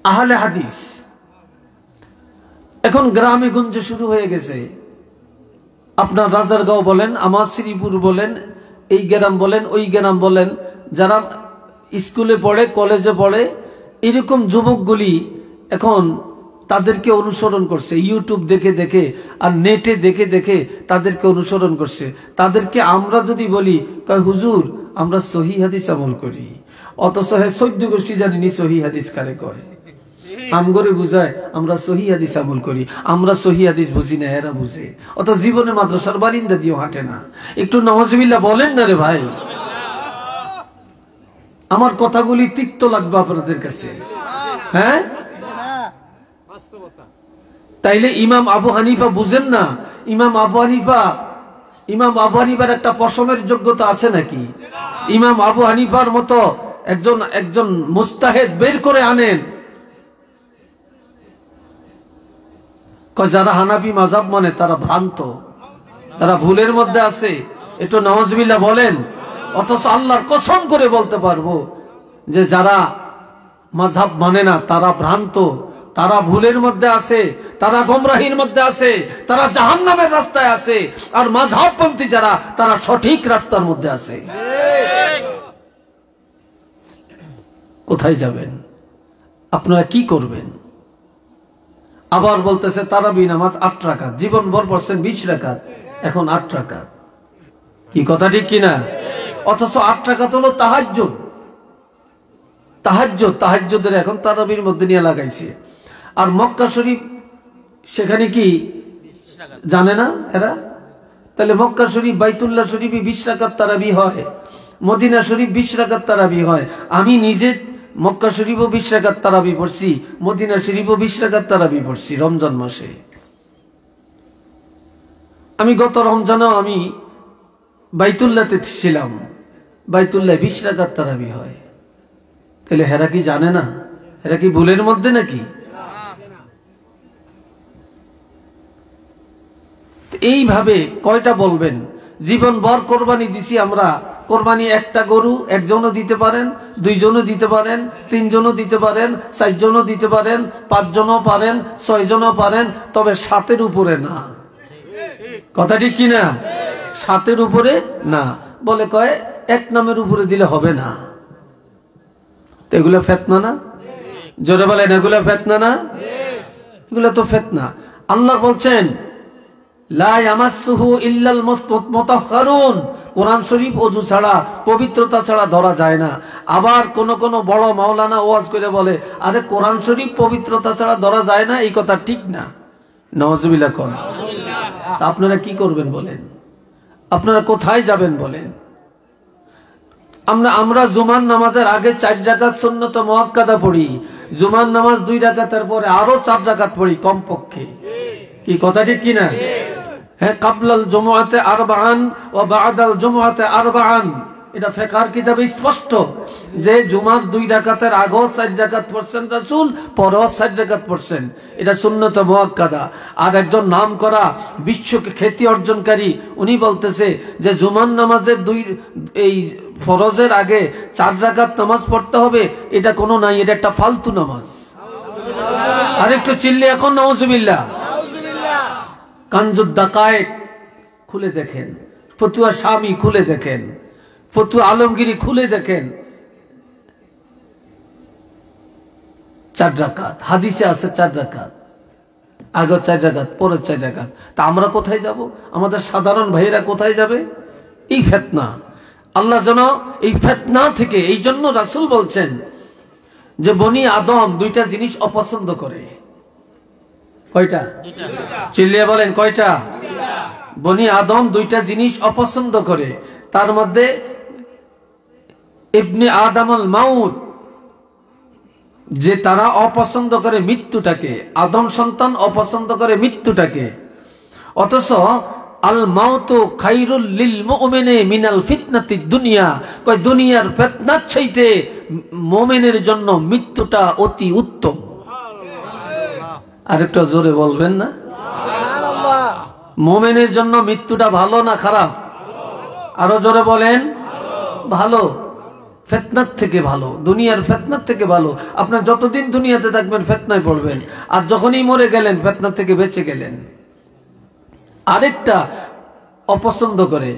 আহলে হাদিস এখন গ্রামে গঞ্জে শুরু হয়ে গেছে। আপনার রাজারগাঁও বলেন, আমার শ্রীপুর বলেন, এই গ্রাম বলেন, ওই গ্রাম বলেন, যারা স্কুলে পড়ে, কলেজে পড়ে, এরকম যুবকগুলি এখন তাদেরকে অনুসরণ করছে, ইউটিউব দেখে দেখে আর নেটে দেখে দেখে তাদেরকে অনুসরণ করছে। তাদেরকে আমরা যদি বলি, হুজুর আমরা সহি হাদিস আমল করি, অথচ 14 গোষ্ঠী জানিনি সহি হাদিস কারে কয়। আমগরে বুঝায় আমরা সহি হাদিস আমল করি, আমরা সহি হাদিস বুঝি না, এরা বুঝে। অত জীবনে মাদ্রাসার বারিন্দা দিয়েও হাঁটে না। একটু নাউজুবিল্লাহ বলেন না রে ভাই। আমার কথাগুলি তিক্ত লাগবে আপনাদের কাছে, হ্যাঁ? তাইলে ইমাম আবু হানিফা বুঝেন না? ইমাম আবু হানিফার একটা পশমের যোগ্যতা আছে নাকি? ইমাম আবু হানিফার মতো একজন মুস্তাহিদ বের করে আনেন। যারা হানাফি মাযহাব মানে তারা ভ্রান্ত, তারা ভুলের মধ্যে আছে। একটু নাউজুবিল্লাহ বলেন। অথচ আল্লাহর কসম করে বলতে পারবো যে যারা মাযহাব মানে না তারা ভ্রান্ত, তারা ভুলের মধ্যে আছে, তারা গোমরাহির মধ্যে আছে, তারা জাহান্নামের রাস্তায় আছে। আর মাযহাবপন্থী যারা, তারা সঠিক রাস্তার মধ্যে আছে। কোথায় যাবেন আপনারা? কি করবেন? আবার বলতেছে তারাবি নামাজ 8 রাকাত, জীবন ভর পড়ছেন 20 রাকাত, এখন 8 রাকাত। কি কথা ঠিক কিনা? অথচ 8 রাকাত হলো তাহাজ্জুদ। তাহাজ্জুদের এখন তারাবির মধ্যে নিয়ে লাগাইছে। আর মক্কা শরীফ সেখানে কি জানে না এরা? তাহলে মক্কা শরীফ, বাইতুল্লাহ শরীফে 20 রাকাত তারাবি হয়, মদিনা শরীফ 20 রাকাত তারাবি হয়। আমি নিজে মক্কা শরীফও 20 রাকাত তারাবি পড়ছি, মদিনা শরীফও 20 রাকাত তারাবি পড়ছি রমজান মাসে। আমি গত রমজানেও আমি বাইতুল্লাহতে ছিলাম, বাইতুল্লাহ 20 রাকাত তারাবি হয়। তাহলে হেরা কি জানে না? হেরা কি ভুলের মধ্যে নাকি? এইভাবে কয়টা বলবেন? জীবন ভর কোরবানি দিছি আমরা। কোরবানি একটা গরু একজনও দিতে পারেন, 2 জনও দিতে পারেন, 3 জনও দিতে পারেন, 4 জনও দিতে পারেন, 5 জনও পারেন, 6 জনও পারেন, তবে 7-এর উপরে না। কথা ঠিক কিনা? 7-এর উপরে না। বলে কয় 1 নামের উপরে দিলে হবে না। তো এগুলো ফেতনা না? জোরে বলেন, এগুলো ফেতনা না? এগুলো তো ফেতনা। আল্লাহ বলছেন লা ইয়ামাসসুহু ইল্লাল মুতাহহারুন, কোরআন শরীফ ওযু ছাড়া, পবিত্রতা ছাড়া ধরা যায় না। আবার কোন কোন বড় মাওলানা ওয়াজ করে বলে, আরে কোরআন শরীফ পবিত্রতা ছাড়া ধরা যায় না, এই কথা ঠিক না। নাউজুবিল্লাহ কোন। আপনারা কি করবেন বলেন? আপনারা কোথায় যাবেন বলেন? আমরা জুমার নামাজের আগে 4 রাকাত সুন্নত মুআক্কাদা পড়ি, জুমার নামাজ 2 রাকাতের পরে আরো 4 রাকাত পড়ি কমপক্ষে। কি কথা ঠিক কিনা? হ্যাঁ, কাবলাল জুমআতে 4 ওয়া বা'দাল জুমআতে 4। এটা ফিকহের কিতাবে স্পষ্ট যে জুমার 2 রাকাতের আগেও 4 রাকাত পড়ছেন রাসূল, পরেও 4 রাকাত পড়ছেন। এটা সুন্নত মুআক্কাদা। আর একজন নাম করা বিশ্বকে খ্যাতি অর্জনকারী উনি বলতেছে যে জুমার নামাজের এই ফরজের আগে 4 রাকাত নামাজ পড়তে হবে, এটা কোনো নাই, এটা একটা ফালতু নামাজ। আরেকটু চিল্লে এখন নাউজুবিল্লাহ। কানজুদ দাকায়েক খুলে দেখেন, ফতুয়া শামী খুলে দেখেন, ফতুয়া আলমগিরি খুলে দেখেন, 4 রাকাত হাদিসে আছে। 4 রাকাত আগে 4 রাকাত, পরে 4 রাকাত। তা আমরা কোথায় যাব? আমাদের সাধারণ ভাইয়েরা কোথায় যাবে? এই ফিতনা। আল্লাহ যেন এই ফিতনা থেকে, এই জন্য রাসূল বলছেন যে বনি আদম 2টা জিনিস অপছন্দ করে। কয়টা? চিল্লিয়ে বলেন কয়টা? বনি আদম 2টা জিনিস অপছন্দ করে। তার মধ্যে ইবনে আদমুল মাউত, যে তারা অপছন্দ করে মৃত্যুটাকে। আদম সন্তান অপছন্দ করে মৃত্যুটাকে। অথচ আল মাউতু খায়রুল লিল মুমিনি মিনাল ফিতনাতিদ দুনিয়া, কয় দুনিয়ার ফিতনার চাইতে মুমিনের জন্য মৃত্যুটা অতি উত্তম। আরেকটু জোরে বলবেন না? সুবহানাল্লাহ। মুমিনের জন্য মৃত্যুটা ভালো না খারাপ? আরো জোরে বলেন। ভালো। ফিতনার থেকে ভালো, দুনিয়ার ফিতনার থেকে ভালো। আপনার যতদিন দুনিয়াতে থাকবেন ফিতনায় পড়বেন, আর যখনই মরে গেলেন ফিতনা থেকে বেঁচে গেলেন। আরেকটা অপছন্দ করে,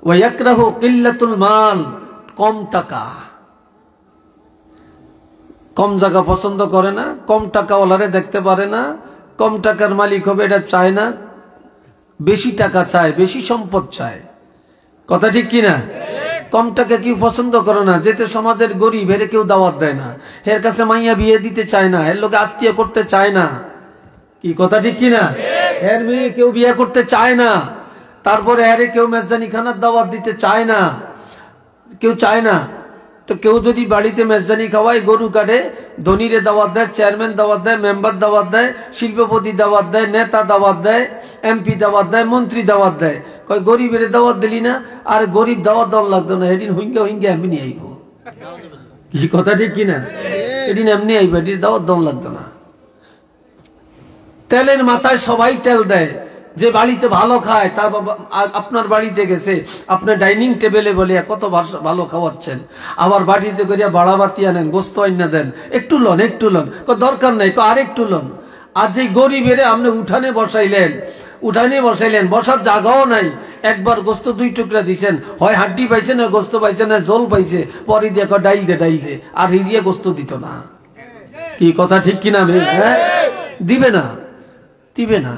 ওয়ায়াকরাহু কিল্লাতুল মাল, কম টাকা, কম জায়গা পছন্দ করে না, কম টাকাওয়ালারে দেখতে পারে না, কম টাকার মালিক হবে এটা চায় না, বেশি টাকা চায়, বেশি সম্পদ চায়। কথা ঠিক কিনা? কম টাকা কেউ পছন্দ করে না, যেতে সমাজের গরিব এর কেউ দাওয়াত দেয় না, এর কাছে মাইয়া বিয়ে দিতে চায় না, এর লোকে আত্মীয় করতে চায় না। কি কথা ঠিক কিনা? এর মেয়ে কেউ বিয়ে করতে চায় না, তারপরে এর কেউ মেজদানি খানার দাওয়াত দিতে চায় না, কেউ চায় না। তো কেউ যদি বাড়িতে মেজদানি খাওয়ায়, গরু কাটে, ধনীরে দাওয়াত দেয়, চেয়ারম্যান দাওয়াত দেয়, মেম্বার দাওয়াত দেয়, শিল্পপতি দাওয়াত দেয়, নেতা দাওয়াত দেয়, এমপি দাওয়াত দেয়, মন্ত্রী দাওয়াত দেয়, কয় গরিবের দাওয়াত দিলি না? আর গরিব দাওয়াত দেওয়ার লাগতো না, এদিন হুইঙ্গা হুইঙ্গা এমনি আইব। কি কথা ঠিক কিনা? এদিন এমনি আইব, এদিন দাওয়াত দেওয়ার লাগতো না। তেলের মাথায় সবাই তেল দেয়, যে বাড়িতে ভালো খায় তার আপনার বাড়িতে গেছে, আপনার ডাইনিং টেবিলে বলে কত ভালো খাওয়াচ্ছেন, আবার বাড়িতে করিয়া বাড়াবাতি আনেন, গোস্ত আইনা দেন, একটু লন একটু লন, দরকার নাই তো আরেকটু লন। আর যে গরিবের আপনি উঠানে বসাইলেন, বসার জায়গাও নাই, একবার গোস্ত 2 টুকরা দিছেন, হয় হাড্ডি পাইছে না গোস্ত পাইছে না জল পাইছে, পরে দিয়ে ডাইল দে, আর হিরিয়া গোস্ত দিত না। কি কথা ঠিক কিনা? হ্যাঁ, দিবে না।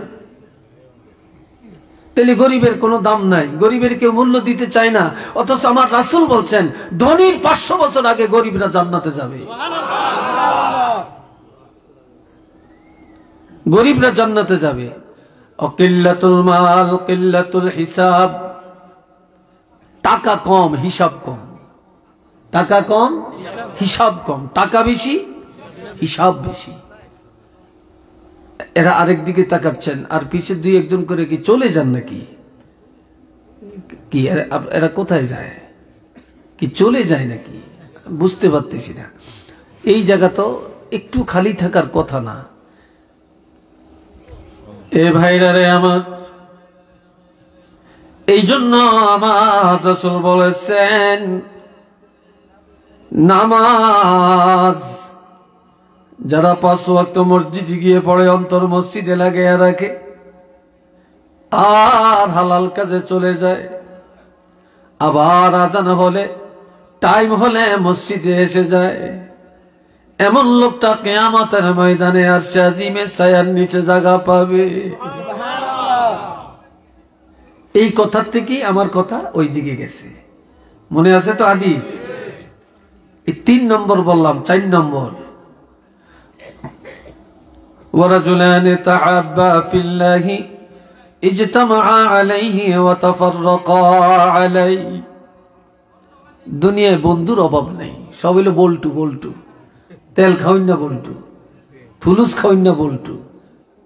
তাহলে গরিবের কোনো দাম নাই, গরিবের কেউ মূল্য দিতে চায় না। অথচ আমার রাসূল বলছেন ধনীর 500 বছর আগে গরিবরা জান্নাতে যাবে, গরিবরা জান্নাতে যাবে। অকিল্লাতুল মাল কিল্লাতুল হিসাব, টাকা কম হিসাব কম, টাকা কম হিসাব কম, টাকা বেশি হিসাব বেশি। এরা আরেক দিকে তাকাচ্ছেন, আর পিছের 2-1 করে কি চলে যান নাকি? কি এরা কোথায় যায়? কি চলে যায় নাকি? বুঝতে পারতেছি না। এই জায়গা তো একটু খালি থাকার কথা না। এ ভাইরা রে আমার, এই জন্য আমার রাসূল বলেছেন নামাজ যারা 5 ওয়াক্ত মসজিদে গিয়ে পড়ে, অন্তর মসজিদে লাগিয়ে রাখে, আর হালাল কাজে চলে যায়, আবার আজান হলে টাইম হলে মসজিদে এসে যায়, এমন লোকটা কিয়ামতের ময়দানে আরশে আজিমের ছায়ার নিচে জায়গা পাবে। এই কথার থেকেই আমার কথা ওই দিকে গেছে, মনে আছে তো হাদিস? এই 3 নম্বর বললাম, 4 নম্বর ورجلان تحابا في الله اجتمعا عليه وتفرقا عليه। দুনিয়ায় বন্ধুর অভাব নেই, সব হইলো বল্টু, তেল খাওয়াই না বল্টু, ফুলুস খাওয়াই না বল্টু,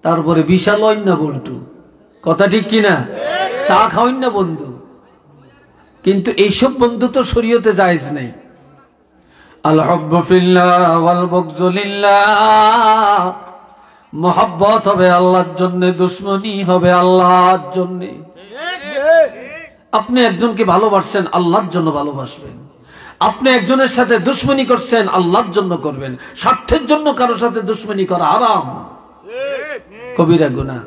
তারপরে বিশাল হইন না বল্টু। কথা ঠিক কিনা? চা খাওয়াই না বন্ধু। কিন্তু এইসব বন্ধু তো শরীয়তে জায়েজ নাই। আল হুব্বু ফিল্লাহ ওয়াল বুগযু লিল্লাহ, মোহাব্বত হবে আল্লাহর জন্য, দুশ্মনী হবে আল্লাহর জন্য। আপনি একজনকে ভালোবাসছেন, আল্লাহর জন্য ভালোবাসবেন। আপনি একজনের সাথে দুশ্মনী করছেন, আল্লাহর জন্য করবেন। স্বার্থের জন্য কারোর সাথে দুশ্মনী করা হারাম, কবিরা গুনাহ।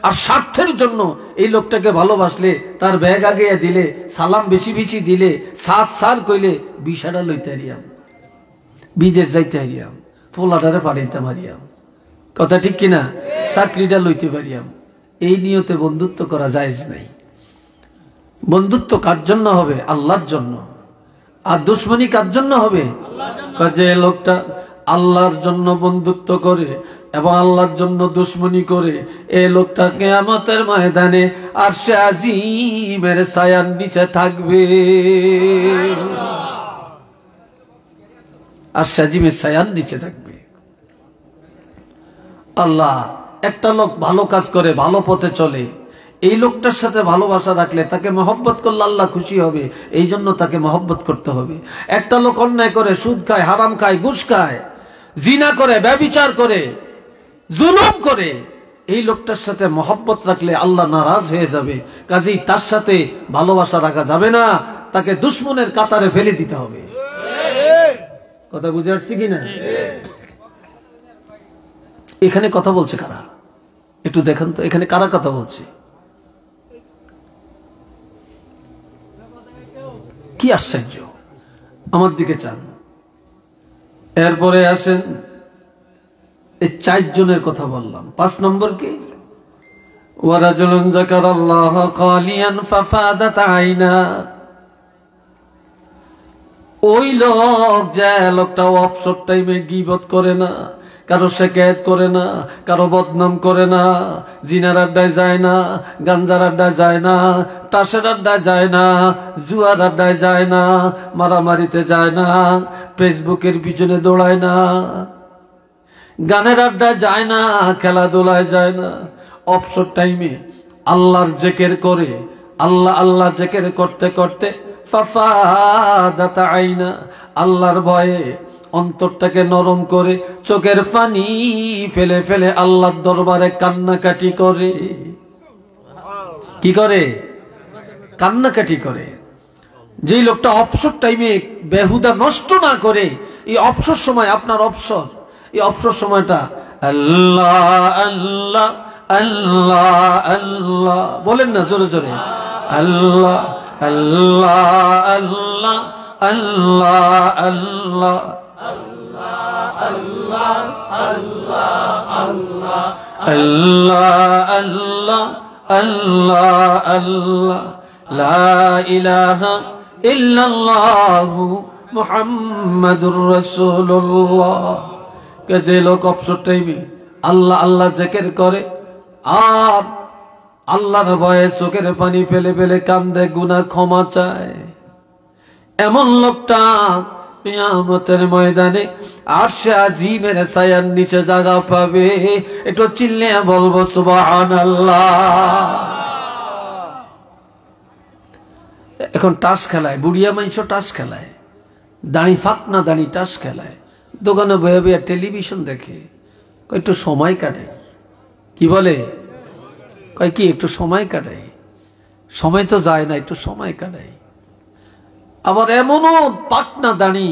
আর স্বার্থের জন্য এই লোকটাকে ভালোবাসলে, তার ব্যাগ আগে দিলে, সালাম বেশি বেশি দিলে, সার কইলে বিষাটা লইতে হারিয়াম, বিদেশ যাইতে হারিয়াম, পোলাটারে পাঠাইতে হারিয়াম। কথা ঠিক কিনা? চাকরিটা লইতে পারিয়াম। এই নিয়তে বন্ধুত্ব করা জায়েজ নাই। বন্ধুত্ব কার জন্য হবে? আল্লাহর জন্য। আর দুশ্মনী কার জন্য হবে? যে লোকটা আল্লাহর জন্য বন্ধুত্ব করে এবং আল্লাহর জন্য দুশ্মনী করে, এই লোকটা কিয়ামতের ময়দানে আরশে আজিমের ছায়ার নিচে থাকবে, আরশে আজিমের ছায়ার নিচে থাকবে। আল্লাহ, একটা লোক ভালো কাজ করে, ভালো পথে চলে, এই লোকটার সাথে ভালোবাসা রাখলে, তাকে মহব্বত করলে আল্লাহ খুশি হবে, এই জন্য তাকে মহব্বত করতে হবে। একটা লোক অন্যায় করে, সুদ খায়, হারাম খায়, ঘুষ খায়, জিনা করে, ব্যভিচার করে, জুলুম করে, এই লোকটার সাথে মহব্বত রাখলে আল্লাহ নারাজ হয়ে যাবে। কাজেই তার সাথে ভালোবাসা রাখা যাবে না, তাকে দুশ্মনের কাতারে ফেলে দিতে হবে। কথা বুঝে আসছি কিনা? এখানে কথা বলছে কারা? একটু দেখেন তো এখানে কারা কথা বলছে? কি আশ্চর্য! আমার দিকে চান। এরপরে আসেন, এই 4 জনের কথা বললাম। 5 নম্বর কি? ওয়ারাজুলুন যাকারাল্লাহ খালিয়ান ফাফাদাত আইনা। ওই লোক, যে লোকটা অবসর টাইমে গীবত করে না, কারো শিকায়েত করে না, কারো বদনাম করে না, জিনার আড্ডায় যায় না, গাঞ্জার আড্ডায় যায় না, তাসের আড্ডায় যায় না, জুয়ার আড্ডায় যায় না, মারামারিতে যায় না, ফেসবুকের পিছনে দৌড়ায় না, গানের আড্ডায় যায় না, খেলাধুলায় যায় না, অবসর টাইমে আল্লাহর জিকির করে, আল্লাহ আল্লাহ জিকির করতে করতে ফাফাদাত আইনা, আল্লাহর ভয়ে অন্তরটাকে নরম করে চোখের পানি ফেলে ফেলে আল্লাহর দরবারে কান্নাকাটি করে। কি করে? কান্নাকাটি করে। যেই লোকটা অবসর টাইমে বেহুদা নষ্ট না করে, এই অবসর সময়, আপনার অবসর, এই অবসর সময়টা আল্লাহ আল্লাহ আল্লাহ আল্লাহ বলেন না জোরে জোরে, আল্লাহ আল্লাহ আল্লাহ আল্লাহ আল্লাহ আল্লাহ আল্লাহ আল্লাহ আল্লাহ আল্লাহ লা ইলাহা ইল্লাল্লাহু মুহাম্মাদুর রাসূলুল্লাহ। যে লোক অবসর টাইমে আল্লাহ আল্লাহ জিকির করে আর আল্লাহর ভয়ে চোখের পানি ফেলে ফেলে কান্দে, গুনাহ ক্ষমা চায়, এমন লোকটা কিয়ামতের ময়দানে আরশে আজিমের ছায়ার নিচে জায়গা পাবে। একটু চিল্লিয়ে বলবো সুবহানাল্লাহ। এখন টাস খেলায়, বুড়িয়া মানুষ টাস খেলায়, দাঁড়ি ফাঁক না দাঁড়ি টাস খেলায়, দোকানে বয়ে বয়ে টেলিভিশন দেখে, একটু সময় কাটায়। কি বলে? কয় কি একটু সময় কাটাই? সময় তো যায় না, একটু সময় কাটাই। আবার এমনও পাকনা দাঁড়ি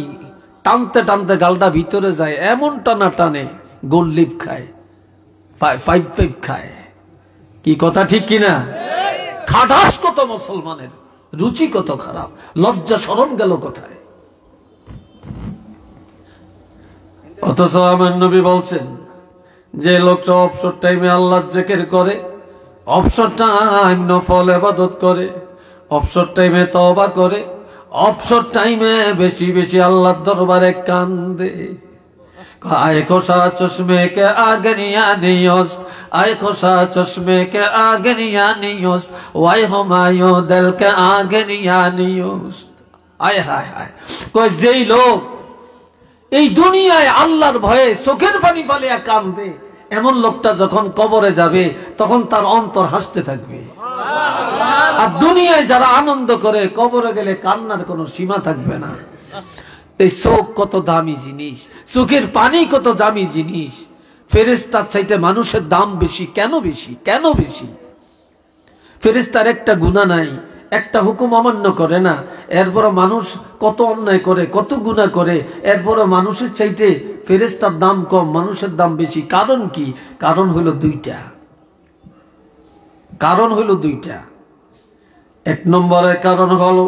টানতে টানতে গালটা ভিতরে যায়, এমন টানা টানে গোল লিপ খায়, 5 খায়। কি কথা ঠিক কিনা? খাটাস কত মুসলমানের, রুচি কত খারাপ, লজ্জা শরম গেল কোথায়? অথচ আমার নবী বলছেন, যে লোকটা অবসর টাইমে আল্লাহর জিকির করে, অবসর টাইম নফল ইবাদত করে, অবসর টাইমে তওবা করে, অবসর টাইমে বেশি বেশি আল্লাহর দরবারে কান্দে। आए खुशा चश्मे के आगनिया नियोस्त, आए खुशा चश्मे के आगनिया नियोस्त, वाई हुमायूं दिल के आगनिया नियोस्त। आए हाय हाय, कोई যেই লোক এই দুনিয়ায় আল্লাহর ভয়ে চোখের পানি ফেলিয়া কান্দে, এমন লোকটা যখন কবরে যাবে তখন তার অন্তর হাসতে থাকবে। আর দুনিয়ায় যারা আনন্দ করে, কবরে গেলে কান্নার কোনো সীমা থাকবে না। এই চোখ কত দামি জিনিস, চোখের পানি কত দামি জিনিস। ফেরেশতার চাইতে মানুষের দাম বেশি। কেন বেশি? কেন বেশি? ফেরেশতার একটা গুনাহ নাই, একটা হুকুম অমান্য করে না, এরপর মানুষ কত অন্যায় করে, কত গুনাহ করে, এরপর মানুষের চাইতে ফেরেশতার দাম কম, মানুষের দাম বেশি। কারণ কি? কারণ হলো দুইটা। কারণ হলো দুইটা। 1 নম্বরের কারণ হলো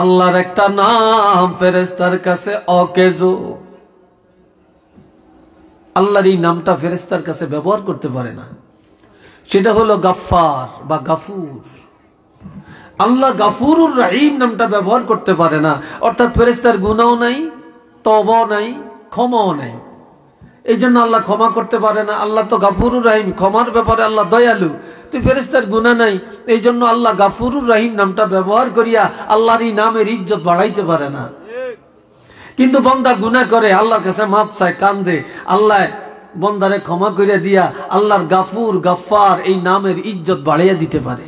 আল্লাহর একটা নাম ফেরেশতার কাছে অকেজো। আল্লাহর এই নামটা ফেরেশতার কাছে ব্যবহার করতে পারে না, সেটা হলো গাফফার বা গাফুর। আল্লাহ গাফুরুর রহিম নামটা ব্যবহার করতে পারে না, অর্থাৎ ফেরেশতার গুনাহও নাই, তওবাও নাই, ক্ষমাও নাই। এই জন্য আল্লাহ ক্ষমা করতে পারে না। আল্লাহ তো গাফুরুর রহিম, ক্ষমার ব্যাপারে আল্লাহ দয়ালু। তুই ফেরেশতার গুনাহ নাই, এই জন্য আল্লাহ গাফুরুর রহিম নামটা ব্যবহার করিয়া আল্লাহর এই নামের ইজ্জত বাড়াইতে পারে না। কিন্তু বান্দা গুনাহ করে, আল্লাহর কাছে মাপ চায়, কান্দে, আল্লাহ বান্দারে ক্ষমা করিয়া দিয়া আল্লাহর গাফুর গাফফার এই নামের ইজ্জত বাড়াইয়া দিতে পারে।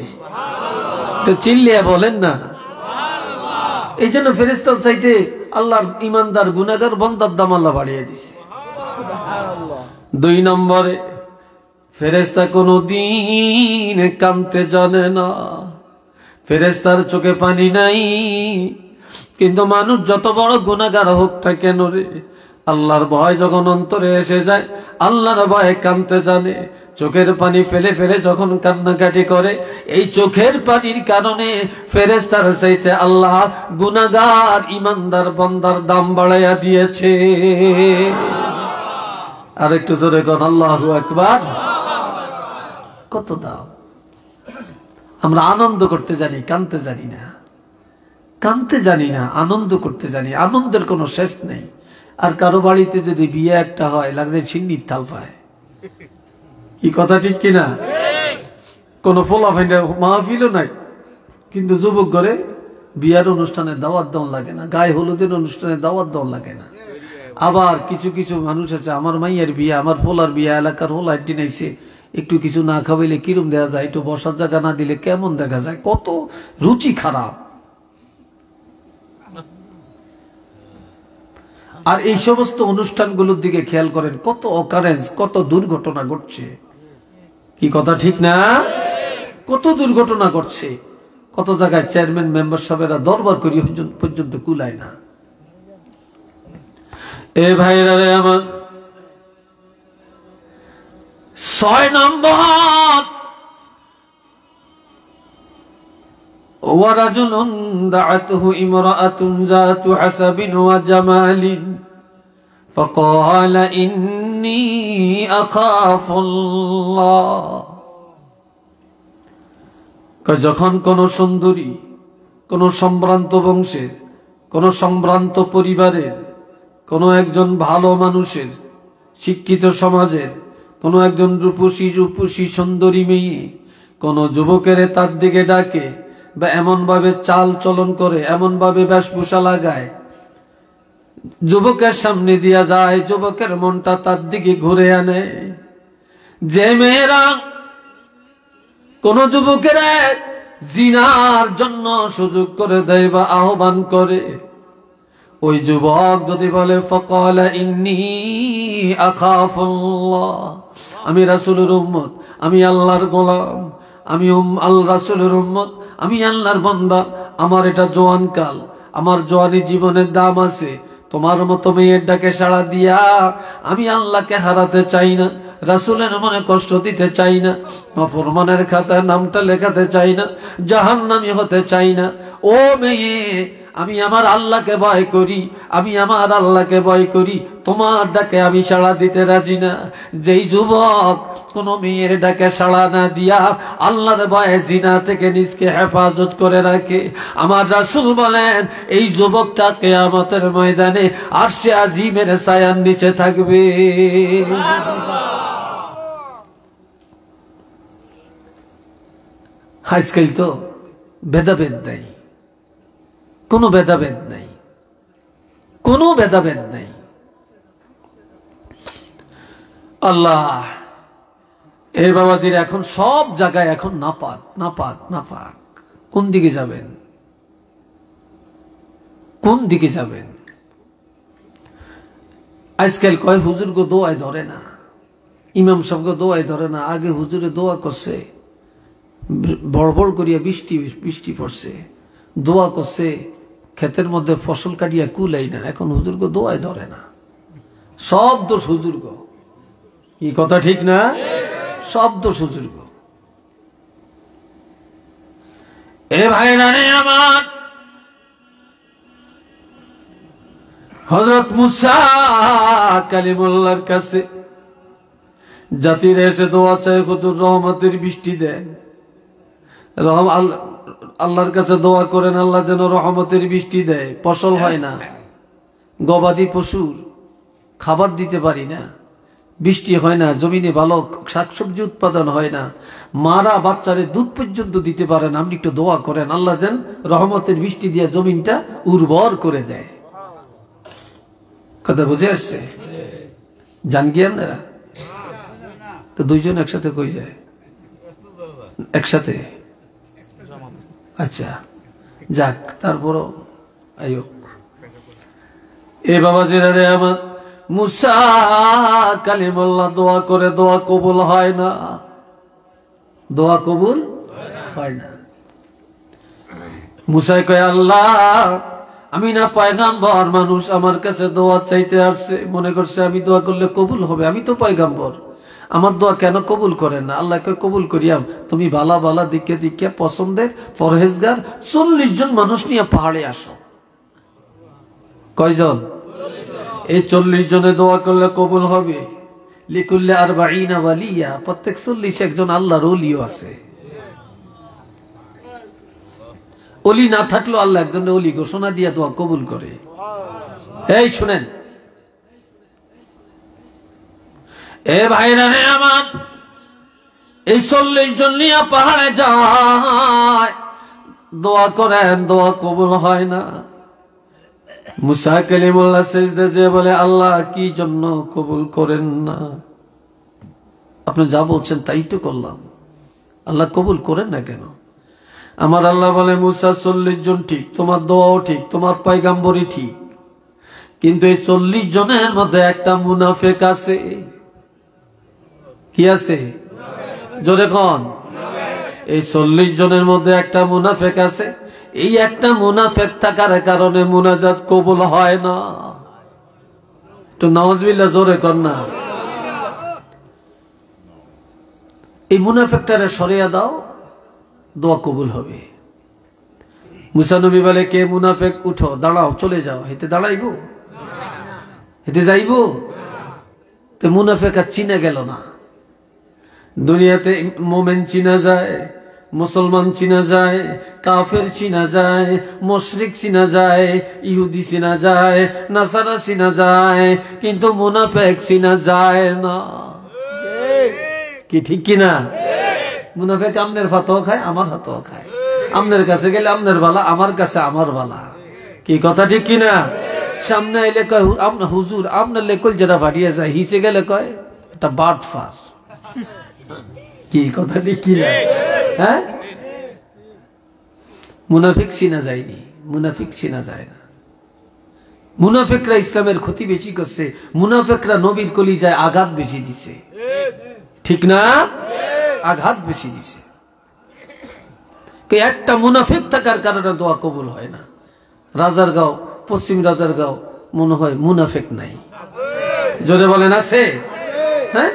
তো চিল্লিয়া বলেন না সুবহানাল্লাহ। এই জন্য ফেরেশতার চাইতে আল্লাহর ইমানদার গুনাহগার বান্দার দাম আল্লাহ বাড়িয়ে দিয়েছে। 2 নম্বরে ফেরেশতা কোনদিন কাঁদতে জানে না, ফেরেশতার চোখে পানি নাই, কিন্তু মানুষ যত বড় গুনাহগার হোক না কেন রে, আল্লাহর ভয় যখন অন্তরে এসে যায়, আল্লাহর ভয়ে কাঁদতে জানে, চোখের পানি ফেলে ফেলে যখন কান্নাকাটি করে, এই চোখের পানির কারণে ফেরেশতার চাইতে আল্লাহ গুনাহগার ইমানদার বান্দার দাম বাড়াইয়া দিয়েছে। আর একটু জোরে কোন আল্লাহু আকবার। কত দাম! আমরা আনন্দ করতে জানি, কাঁদতে জানি না। কাঁদতে জানি না, আনন্দ করতে জানি। আনন্দের কোনো শেষ নেই। আর কারো বাড়িতে যদি বিয়ে একটা হয়, লাগছে ছিন্নির তাল পায়। কি কথা ঠিক কিনা? কোনো ফোলা ফাইন্ডা মাহফিলও নাই, কিন্তু যুবক ঘরে বিয়ার অনুষ্ঠানে দাওয়াত দেওয়া লাগে না, গায়ে হলুদের অনুষ্ঠানে দাওয়াত দেওয়া লাগে না। আবার কিছু কিছু মানুষ আছে, আমার মাইয়ের বিয়া, আমার পোলার বিয়া, এলাকার হোলা একটি নাইছে, একটু কিছু না খাওয়াইলে কিরম দেখা যায়, একটু বসার জায়গা না দিলে কেমন দেখা যায়, কত রুচি খারাপ। আর এই সমস্ত অনুষ্ঠানগুলোর দিকে খেয়াল করেন, কত অকারেন্স, কত দুর্ঘটনা ঘটছে। কি কথা ঠিক না? কত দুর্ঘটনা ঘটছে। কত জায়গায় চেয়ারম্যান মেম্বার সাহেবেরা দরবার করি পর্যন্ত কুলায় না। এ ভাইরা রে আমার, 6 নম্বর, ورجل دعته امرأة ذات حسب وجمال فقال إني أخاف الله। যখন কোন সুন্দরী, কোন সম্ভ্রান্ত বংশের, কোন সম্ভ্রান্ত পরিবারের, কোন একজন ভালো মানুষের, শিক্ষিত সমাজের কোন একজন রূপসী সুন্দরী মেয়ে কোন যুবকের তার দিকে ডাকে, বা এমন ভাবে চাল চলন করে, এমন ভাবে বেশভূষা লাগায়, যুবকের সামনে দিয়া যায়, যুবকের মনটা তার দিকে ঘুরে আনে। যে মেয়েরা কোন যুবকের জিনার জন্য সুযোগ করে দেয় বা আহ্বান করে, ওই যুবক যদি বলে ফাকালা ইন্নী আখাফুল্লাহ, আমি রাসূলের উম্মত, আমি আল্লাহর গোলাম, আমি আল্লাহ রাসূলের উম্মত, আমি আল্লাহর বান্দা, আমার এটা জোয়ান কাল, আমার জোয়ানি জীবনের দাম আছে, তোমার মতো মেয়ের ডাকে সাড়া দিয়া আমি আল্লাহকে হারাতে চাই না, রাসূলের মনে কষ্ট দিতে চাই না, অপরমানের খাতায় নামটা লেখাতে চাই না, জাহান্নামী হতে চাই না। ও মেয়ে, আমি আমার আল্লাহকে ভয় করি, আমি আমার আল্লাহকে ভয় করি, তোমার ডাকে আমি সাড়া দিতে রাজি না। যেই যুবক কোন মেয়ের ডাকে সাড়া না দিয়া আল্লাহর ভয়ে জিনা থেকে নিজকে হেফাজত করে রাখে, আমার রাসূল বলেন এই যুবকটা কিয়ামতের ময়দানে আরশে আজিমের ছায়ার নিচে থাকবে। আজকাল তো ভেদাভেদ নাই, কোনো ভেদাভেদ নাই, কোনো ভেদাভেদ নাই। আল্লাহ এই বাবাজির এখন সব জায়গায় এখন নাপাক নাপাক নাপাক। কোন দিকে যাবেন? কোন দিকে যাবেন? আজকাল কয় হুজুর গো দোয়ায় ধরে না, ইমাম সাহেব গো দোয়ায় ধরে না। আগে হুজুরে দোয়া করছে, বড় বড় করিয়া বৃষ্টি বৃষ্টি পড়ছে, দোয়া করছে, ক্ষেতের মধ্যে ফসল কাটিয়া কুলাই না। এখন হুজুর গো দোয়ায় ধরে না, সব দোষ হুজুর গো। কি কথা ঠিক না? সব দোষ হুজুর গো। এ ভাই রানে আমার, হযরত মুসা কালিমুল্লাহর কাছে জাতির এসে দোয়া চায়, হুজুর রহমতের বৃষ্টি দেন, আল্লাহর কাছে দোয়া করেন আল্লাহ যেন রহমতের বৃষ্টি দেয়। ফসল হয় না, গবাদি পশুর খাবার দিতে পারি না, বৃষ্টি হয় না, জমিনে ভালো শাকসবজি উৎপাদন হয় না, মারা বাচ্চারে দুধ পর্যন্ত দিতে পারেন। আপনি একটু দোয়া করেন আল্লাহ যেন রহমতের বৃষ্টি দিয়ে জমিনটা উর্বর করে দেয়। কথা বুঝে আসছে? জান কি আপনারা? তো দুইজন একসাথে কই যায়? একসাথে? আচ্ছা যাক, তারপরও আয়োগ। এ বাবাজিরা রে আমার, মুসা কালিমুল্লাহ দোয়া করে, দোয়া কবুল হয় না, দোয়া কবুল হয় না। মুসা কয় আল্লাহ আমি না পয়গাম্বর, মানুষ আমার কাছে দোয়া চাইতে আসছে, মনে করছে আমি দোয়া করলে কবুল হবে। আমি তো পয়গাম্বর, আমার দোয়া কেন কবুল করেন না? আল্লাহকে কবুল করিয়াম। তুমি বালা বালা দিকে দিকে পছন্দের পরহেজগার 40 জন মানুষ নিয়ে পাহাড়ে আসো। কয়জন? এই 40 জনে দোয়া করলে কবুল হবে। লিকুল্লি আরবাঈনা ওয়ালিয়া, প্রত্যেক 40 একজন আল্লাহর ওলিও আছে। ওলি না থাকলেও আল্লাহ একজনের ওলি ঘোষণা দিয়ে দোয়া কবুল করে। এই শুনেন, এ ভাইরা হে আমার, এই 40 জন নিয়ে পাহাড়ে যায়, দোয়া করেন, দোয়া কবুল হয় না। মুসা কালিমুল্লাহ সিজদা যে বলে, আল্লাহ কি জন্য কবুল করেন না? আপনি যা বলছেন তাই তো করলাম, আল্লাহ কবুল করেন না কেন? আমার আল্লাহ বলে, মুসা 40 জন ঠিক, তোমার দোয়াও ঠিক, তোমার পয়গাম্বরই ঠিক, কিন্তু এই 40 জনের মধ্যে একটা মুনাফিক আছে। কি আছে? জোরে কোন? এই 40 জনের মধ্যে একটা মুনাফিক আছে। এই একটা মুনাফিক থাকার কারণে মুনাজাত কবুল হয় না। তো নাউজুবিল্লাহ জোরে কর না। এই মুনাফিকটারে সরিয়ে দাও, দোয়া কবুল হবে। মুসা নবী বলে, কে মুনাফিক? উঠো, দাঁড়াও, চলে যাও। হেতে দাঁড়াইবো? হেতে যাইবো? তো মুনাফিক আর চিনা গেল না। দুনিয়াতে মোমেন চিনা যায়, মুসলমান চিনা যায়, কাফের চিনা যায়, মুশরিক চিনা যায়, ইহুদি চিনা যায়, নাসারা চিনা যায়, কিন্তু মুনাফিক চিনা যায় না। কি ঠিক কিনা? মুনাফিক আমনের ভাতও খায়, আমার হাতও খায়। আমনের কাছে গেলে আমনের বালা, আমার কাছে আমার বালা। কি কথা ঠিক কিনা? সামনে এলে কয় হুজুর আপনার লেকল যেটা ভাটিয়ে যায়, হিসে গেলে কয় এটা বাট ফার। কি কথা ঠিক কিনা? হ্যাঁ, মুনাফিক চিনা যায়নি, মুনাফিক চিনা যায় না। মুনাফিকরা ইসলামের ক্ষতি বেশি করছে, মুনাফিকরা নবীর কলিজায় আঘাত বেশি দিছে। ঠিক না? আঘাত বেশি দিছে। একটা মুনাফিক থাকার কারণে দোয়া কবুল হয় না। রাজারগাঁও, পশ্চিম রাজারগাঁও মনে হয় মুনাফিক নাই। জোরে বলেন আছে? হ্যাঁ,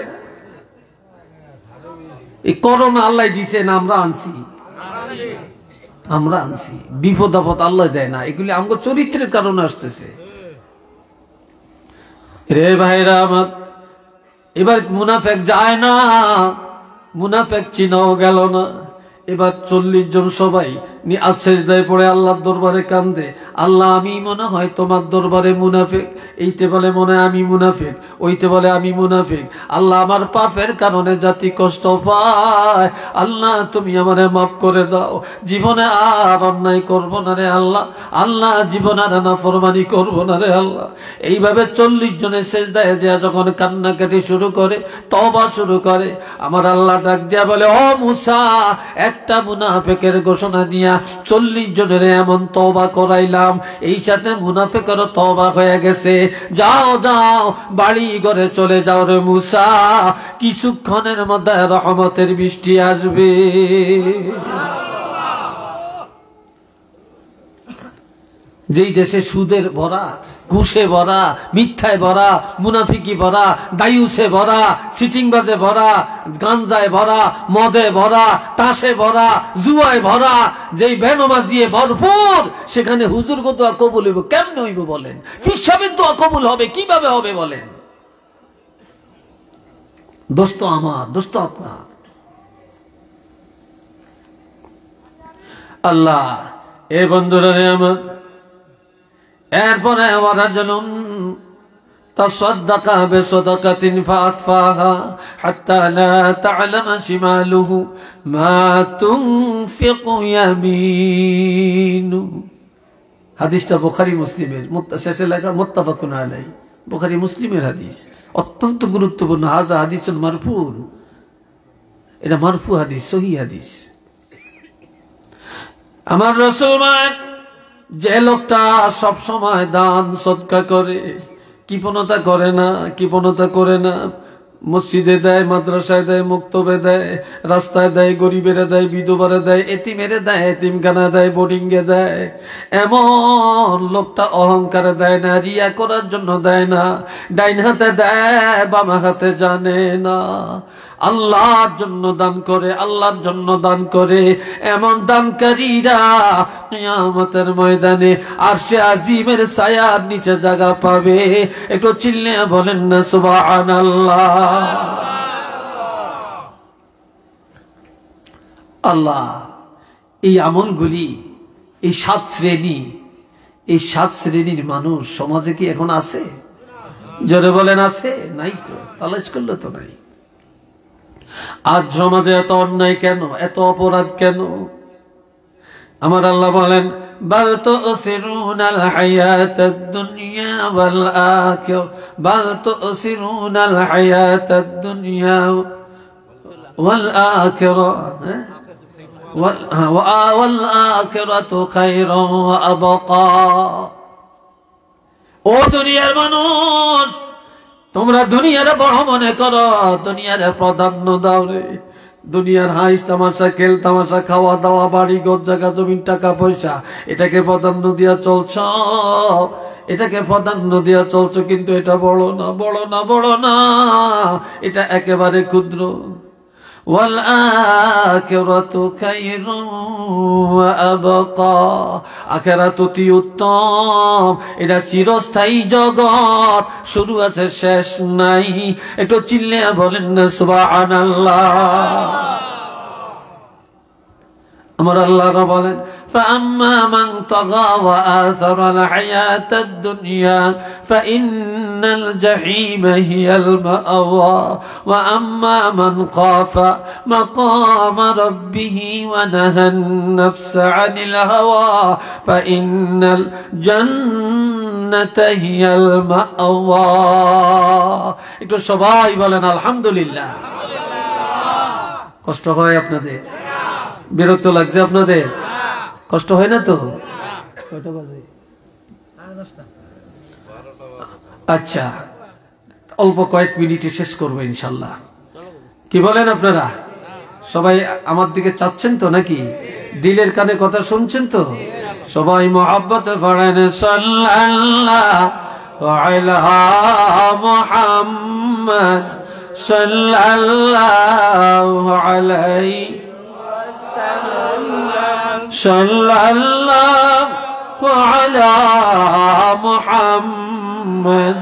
এই করোনা আল্লাহ দিছে না আমরা আনছি? আমরা আনছি। বিপদ আপদ আল্লাহ দেয় না, এগুলি আমাদের চরিত্রের কারণে আসতেছে। রে ভাইরা আমার, এবার মুনাফিক যায় না, মুনাফিক চিনাও গেল না। এবার 40 জন সবাই সেজদায় পড়ে আল্লাহর দরবারে কান্দে, আল্লাহ আমি মনে হয় তোমার দরবারে মুনাফিক। এইতে বলে মনে হয় আমি মুনাফিক, ওইতে বলে আমি মুনাফিক। আল্লাহ আমার পাপের কারণে জাতি কষ্ট পায়, আল্লাহ তুমি আমারে মাফ করে দাও, জীবনে আর অন্যায় করব না রে আল্লাহ, আল্লাহ জীবন আর নাফরমানি করব না রে আল্লাহ। এইভাবে 40 জনের সেজদায় যায় যখন কান্নাকাটি শুরু করে, তওবা শুরু করে, আমার আল্লাহ ডাক দিয়া বলে, ও মুসা, একটা মুনাফিকের ঘোষণা দিয়া 40 জনের এমন তওবা করাইলাম, এই সাথে মুনাফিকেরও তওবা হয়ে গেছে। যাও যাও, বাড়ি ঘরে চলে যাও রে মুসা, কিছুক্ষণের মধ্যে রহমতের বৃষ্টি আসবে। যেই দেশে সুদের ভরা, ঘুষে ভরা, মিথ্যায় ভরা, মুনাফিকি ভরা, দায়ুসে ভরা, সিটিংবাজে ভরা, গাঞ্জায় ভরা, মদে ভরা, টাসে ভরা, জুয়ায় ভরা, যেই বেনমাজিয়ে ভরপুর, সেখানে হুজুর কো দোয়া কবুল হইব কেমনে হইব বলেন? পিসাবের দোয়া কবুল হবে কিভাবে হবে বলেন? দোষ তো আমার, দোষ তো আপনার। আল্লাহ এ বন্ধুরা রে আমার, এরপরে ওয়ারাজুলুন তাসাদ্দাকা বিসাদাকাতিন ফাআখফাহা হাত্তা লা তা'লামা শিমালুহু মা তুনফিকু ইয়ামিনু। হাদিসটা বুখারী মুসলিমের, শেষে লেখা মুত্তাফাকুন আলাইহি, বুখারী মুসলিমের হাদিস, অত্যন্ত গুরুত্বপূর্ণ। হাযা হাদিসুন মারফু, এটা মারফু হাদিস, সহিহ হাদিস। আমার রাসূল যে লোকটা সব সময় দান সদকা করে, কৃপণতা করে না, কৃপণতা করে না, মসজিদে দেয়, মাদ্রাসায় দেয়, মুক্তবে দেয়, রাস্তায় দেয়, গরিবেরা দেয়, বিধবারে দেয়, এতিমেরে দেয়, এতিমখানা দেয়, বোর্ডিংয়ে দেয়। এমন লোকটা অহংকারে দেয় না, রিয়া করার জন্য দেয় না, ডাইন হাতে দেয়, বাম হাতে জানে না, আল্লাহর জন্য দান করে, আল্লাহর জন্য দান করে। এমন দানকারীরা কিয়ামতের ময়দানে আরশে আজিমের ছায়ার নিচে জায়গা পাবে। একটু চিল্লিয়ে বলেন না সুবহানাল্লাহ। আল্লাহ এই আমলগুলি, এই 7 শ্রেণী, এই 7 শ্রেণীর মানুষ সমাজে কি এখন আছে? জোরে বলেন আছে? নাই তো, তালাশ করলে তো নাই। আজ সমাজে এত অন্যায় কেন, এত অপরাধ কেন? আমার আল্লাহ বলেন বাল তুসিরুনাল হায়াতাদ দুনিয়া ওয়াল আখিরা, বাল তুসিরুনাল হায়াতাদ দুনিয়া ওয়াল আখিরা ওয়াল আখিরাতু খায়রুন ওয়া আবকা। ও দুনিয়ার মানুষ, তোমরা দুনিয়ার বড় মনে করো, দুনিয়ার প্রাধান্য দাও রে। দুনিয়ার হাইস তামাশা, খেল তামাশা, খাওয়া দাওয়া, বাড়ি ঘর, জায়গা জমিন, টাকা পয়সা, এটাকে প্রাধান্য দিয়া চলছ, এটাকে প্রাধান্য দিয়া চলছ, কিন্তু এটা বড় না, বড় না, বড় না, এটা একেবারে ক্ষুদ্র। ওয়াল আখিরাতু খায়রুন ওয়া আবকা, আখিরাত অতি উত্তম, এটা চিরস্থায়ী জগৎ, শুরু আছে শেষ নাই। একটু চিল্লিয়ে বলেন না সুবহানাল্লাহ। আমার আল্লাহ বলেন فأما من طغى وآثر الحياة الدنيا فإن الجحيم هي المأوى وأما من خاف مقام ربه ونهى النفس عن الهوى فإن الجنة هي المأوى। একটু সবাই বলেন আলহামদুলিল্লাহ। কষ্ট হয় আপনাদের? বিরক্ত লাগছে আপনাদের? কষ্ট হয় না তো? কয়টা বাজে? আচ্ছা, অল্প কয়েক মিনিটে শেষ করবো ইনশাল্লাহ। কি বলেন আপনারা? সবাই আমার দিকে চাচ্ছেন তো নাকি? দিলের কানে কথা শুনছেন তো? সবাই মহব্বতে পড়েন সাল্লাল্লাহু আলা মুহাম্মদ সাল্লাল্লাহু আলাইহি সাল্লাল্লাহু আলা মুহাম্মদ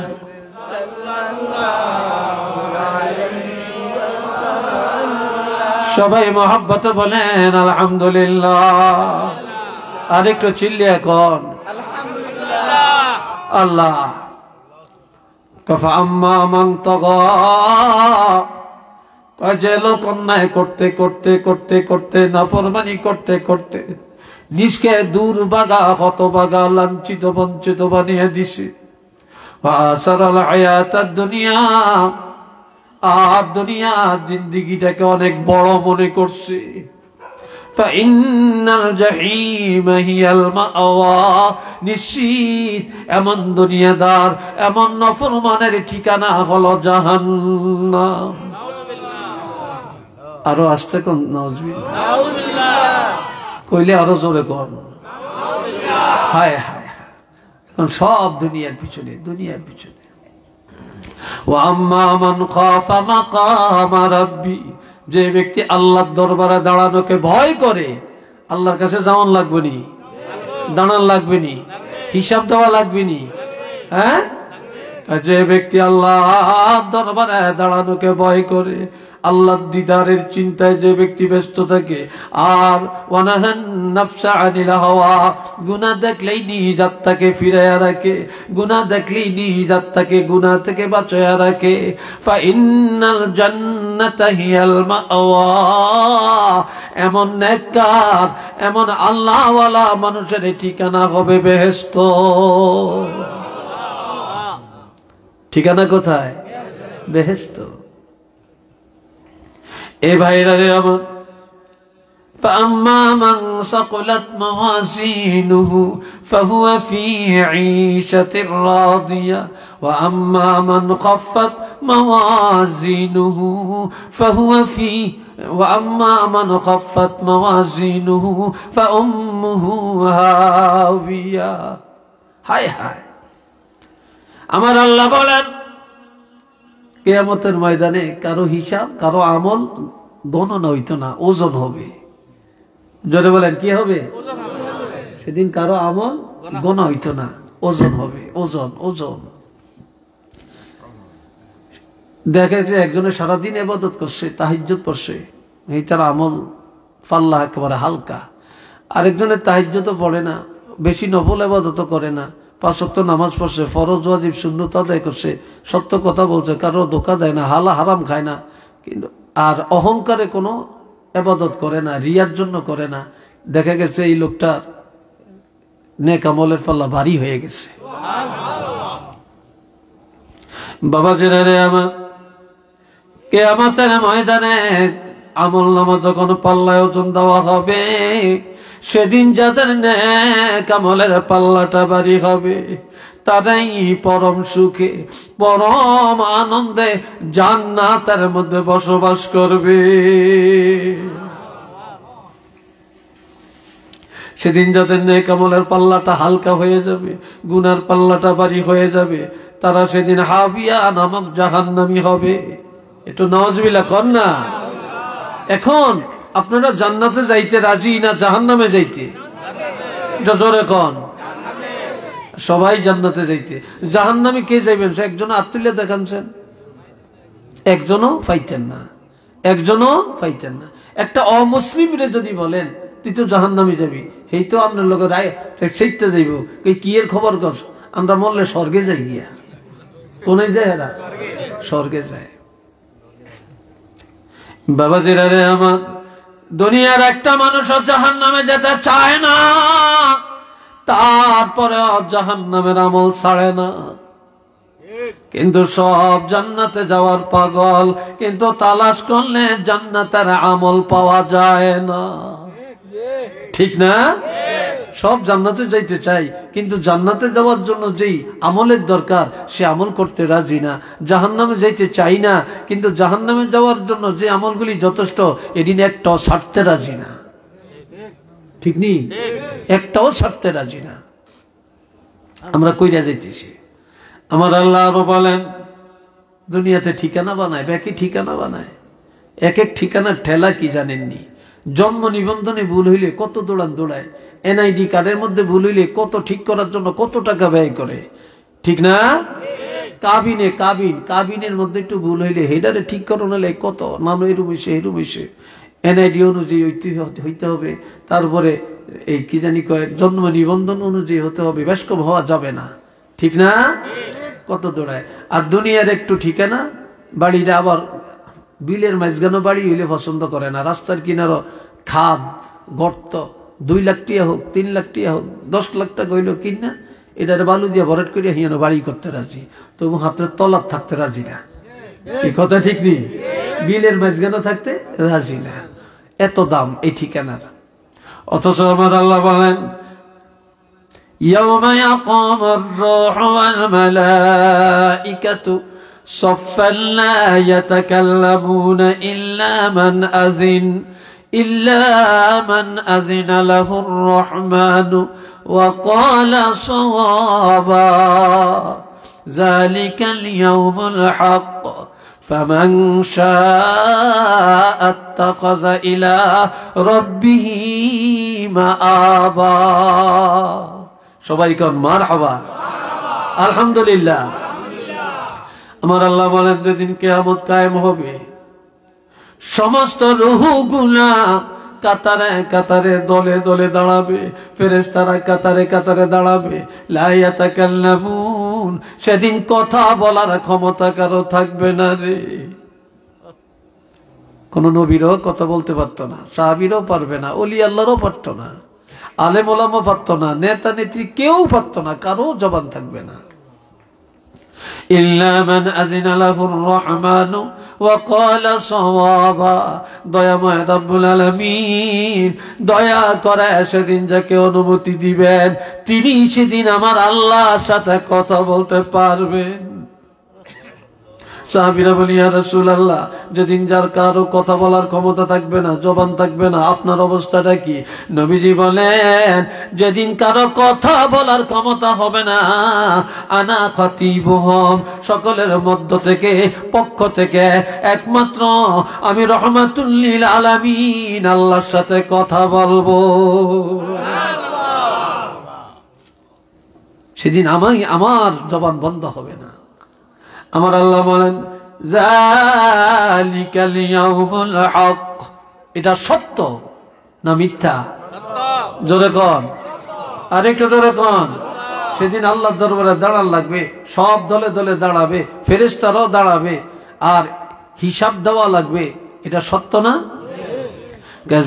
সাল্লাল্লাহু আলাইহি ওয়াসাল্লাম। সবাই মহব্বতে বলেন আলহামদুলিল্লাহ। আরেকটু চিল্লিয়ে কোন আলহামদুলিল্লাহ। আল্লাহ কাফা আম্মা মান তাগা, যে লোক অন্যায় করতে করতে করতে করতে, নাফরমানি করতে করতে নিজকে দুর্ভাগা, হতভাগা, লাঞ্ছিত বঞ্চিত বানিয়ে দিছে। আসারাল হায়াতাদ দুনিয়া, আর দুনিয়ার জিন্দেগিটাকে অনেক বড় মনে করছে। ফাইন্নাল জাহিমা হিয়াল মাওয়া, নিশ্চিত এমন দুনিয়াদার, এমন নাফরমানের ঠিকানা হলো জাহান্নাম। আরো আসতে কোন নাউজুবিল্লাহ কইলে আরো জোরে কোন হায় হায়। এখন সব দুনিয়ার পিছনে, দুনিয়ার পিছনে। ওয়া আম্মা মান খাফা মাকাম রাব্বি, যে ব্যক্তি আল্লাহর দরবারে দাঁড়ানোকে ভয় করে, আল্লাহর কাছে যাওয়ান লাগবে নি, দাঁড়ান লাগবে নি, হিসাব দেওয়া লাগবে নি, হ্যাঁ? যে ব্যক্তি আল্লাহর দরবারে দাঁড়ানোকে ভয় করে, আল্লাহর দিদারের চিন্তায় যে ব্যক্তি ব্যস্ত থাকে, আর ওয়ানাহান নাফসা আনিল হাওয়া, গুনাহ দেখলেই নিজ আত্মাকে ফিরাইয়া রাখে, গুনাহ দেখলেই নিজ আত্মাকে গুনাহ থেকে বাঁচাইয়া রাখে। ফাইন্নাল জান্নাতা হিয়াল মাওয়া, এমন নেককার, এমন আল্লাহওয়ালা মানুষের ঠিকানা হবে বেহেশত। ঠিকানা কোথায়? বেহেশত। এ ভাইরা রে আমার, فأما من ثقلت موازينه فهو في عيشة راضية وأما من خفت মাওয়াজিনুহু ফাহুয়া ফি ওয়া আম্মা মান খাফফাত মাওয়াজিনুহু ফাউম্মুহু হাওিয়া। হায় হায়, আমার আল্লাহ বলেন কিয়ামতের ময়দানে কারো হিসাব, কারো আমল গণনা হইতো না, ওজন হবে। জোরে বলেন কি হবে? সেদিন কারো আমল গণনা হইতো না, ওজন হবে। ওজন ওজন দেখে যে একজনে সারাদিন ইবাদত করছে, তাহাজ্জুদ পড়ছে, এই তার আমল পাল্লা একেবারে হালকা। আরেকজনের তাহাজ্জুদও পড়ে না, বেশি নফল ইবাদত করে না, 5 ওয়াক্ত নামাজ পড়ছে, ফরজ ওয়াজিব সুন্নত আদায় করছে, সত্য কথা বলছে, কারো ধোঁকা দেয় না, হালা হারাম খায় না, কিন্তু আর অহংকারে কোনো ইবাদত করে না, রিয়ার জন্য করে না। দেখা গেছে এই লোকটার নেক আমলের পাল্লা ভারী হয়ে গেছে। বাবাজিরা রে আমার, কিয়ামতের ময়দানে আমল নামা যখন পাল্লায় ওজন দেওয়া হবে, সেদিন যাদের নেক আমলের পাল্লাটা ভারী হবে তারাই পরম সুখে পরম আনন্দে জান্নাতের মধ্যে বসবাস করবে। সেদিন যাদের নেক আমলের পাল্লাটা হালকা হয়ে যাবে, গুনার পাল্লাটা ভারী হয়ে যাবে, তারা সেদিন হাবিয়া নামক জাহান্নামী হবে। একটু নাউজুবিল্লাহ কর না। এখন আপনারা জান্নাতে যাইতে রাজি না জাহান্নামে যাইতে? জোরে কন। সবাই জান্নাতে যাইতে। জাহান্নামে কে যাইবেন? সে একজন আত্মীয় দেখানছেন, একজনও পাইতেন না, একজনও পাইতেন না। একটা অমুসলিমরে যদি বলেন তুই তো জাহান্নামে যাবি, এই তো আপনার লোক সেইতে যাইব, এই কি এর খবর কর? আমরা মরলে স্বর্গে যাই গিয়া। কোনে যায় এরা? স্বর্গে যায়। বাবাজিরা রে আমার, দুনিয়ার একটা মানুষও জাহান্নামে যেতে চায় না, তারপরে জাহান্নামের আমল ছাড়ে না। কিন্তু সব জান্নাতে যাওয়ার পাগল, কিন্তু তালাশ করলে জান্নাতের আমল পাওয়া যায় না। ঠিক না? সব জান্নাতে যাইতে চাই, কিন্তু জান্নাতে যাওয়ার জন্য যেই আমলের দরকার সে আমল করতে রাজি না। জাহান্নামে যাইতে চাই না, কিন্তু জাহান্নামে যাওয়ার জন্য যে আমলগুলি যথেষ্ট এদিন একটাও ছাড়তে রাজি না। ঠিক নেই? একটাও ছাড়তে রাজি না। আমরা কইরা যাইতেছি। আমার আল্লাহ বলেন দুনিয়াতে ঠিকানা বানায়, একই ঠিকানা বানায়, এক এক ঠিকানার ঠেলা কি জানেননি? জন্ম নিবন্ধনে ভুল হইলে কত দৌড়ায়, এনআইডি কার্ডের মধ্যে ভুল হইলে কত ঠিক করার জন্য কত টাকা ব্যয় করে। ঠিক না? কাবিনের মধ্যে একটু ভুল হইলে হেডারে ঠিক করানো লাগে কত, নাম এরুম হইছে, এনআইডি অনুযায়ী হইতে হবে, তারপরে এই কি জানি কয় জন্ম নিবন্ধন অনুযায়ী হতে হবে, বেশকম হওয়া যাবে না। ঠিক না? কত দৌড়ায়। আর দুনিয়ার একটু ঠিকানা, বাড়িটা আবার বিলের মাঝখানে বাড়ি হইলে পছন্দ করে না, রাস্তার কিনারও খাদ গর্ত, 2 লাখ টাকা হোক, 3 লাখ টাকা হোক, 10 লাখ টাকা হইল কিনা এটার বালু দিয়ে ভরাট করিয়া হিয়ানো বাড়ি করতে রাজি, তবু হাতের তলার থাকতে রাজি না। এই কথা ঠিক নেই? বিলের মাঝখানে থাকতে রাজি না, এত দাম এই ঠিকানার। অথচ আমার আল্লাহ বলেন ইয়াওমা ইয়াকুমুর রূহু ওয়াল মালাইকাতু صفا لا يتكلمون إلا من أذن له الرحمن وقال صوابا ذلك اليوم الحق فمن شاء اتخذ إلى ربه مآبا সবাই কোন মারহাবা, আলহামদুলিল্লাহ। আমার আল্লাহ বলেন যেদিন কিয়ামত কায়েম হবে, সমস্ত রূহগুলা কাতারে কাতারে দলে দলে দাঁড়াবে, ফেরেশতারা কাতারে কাতারে দাঁড়াবে। লা ইয়াতাকাল্লামুন, সেদিন কথা বলার ক্ষমতা কারো থাকবে না রে। কোন নবীরও কথা বলতে পারতো না, সাহাবীরও পারবে না, ওলি আল্লাহরও পারতো না, আলেম ওলামা পারতো না, নেতা নেত্রী কেউ পারতো না, কারো জবান থাকবে না। ইল্লা মান আযিনা লাহুর রহমানু ওয়া ক্বালা সাওয়াবা, দয়াময় রব্বুল আলামিন দয়া করে সেদিন যাকে অনুমতি দিবেন তিনি সেদিন আমার আল্লাহর সাথে কথা বলতে পারবেন। সাহাবীরা বলি, ইয়া রাসূলুল্লাহ, যেদিন যার কারো কথা বলার ক্ষমতা থাকবে না, জবান থাকবে না, আপনার অবস্থাটা কি? নবীজি বলেন, যেদিন কারো কথা বলার ক্ষমতা হবে না, আনা খতিবুহুম, সকলের মধ্য থেকে, পক্ষ থেকে একমাত্র আমি রহমাতুল লিল আলামিন আল্লাহর সাথে কথা বলবো। সেদিন আমার জবান বন্ধ হবে না। আমার আল্লাহ বলেন, যালিকাল ইয়াউমুল হক, এটা সত্য না মিথ্যা? জোরে কোন, আরেকটু জোরে কোন। সেদিন আল্লাহর দরবারে দাঁড়ান লাগবে, সব দলে দলে দাঁড়াবে, ফেরেশতারাও দাঁড়াবে, আর হিসাব দেওয়া লাগবে। এটা সত্য না?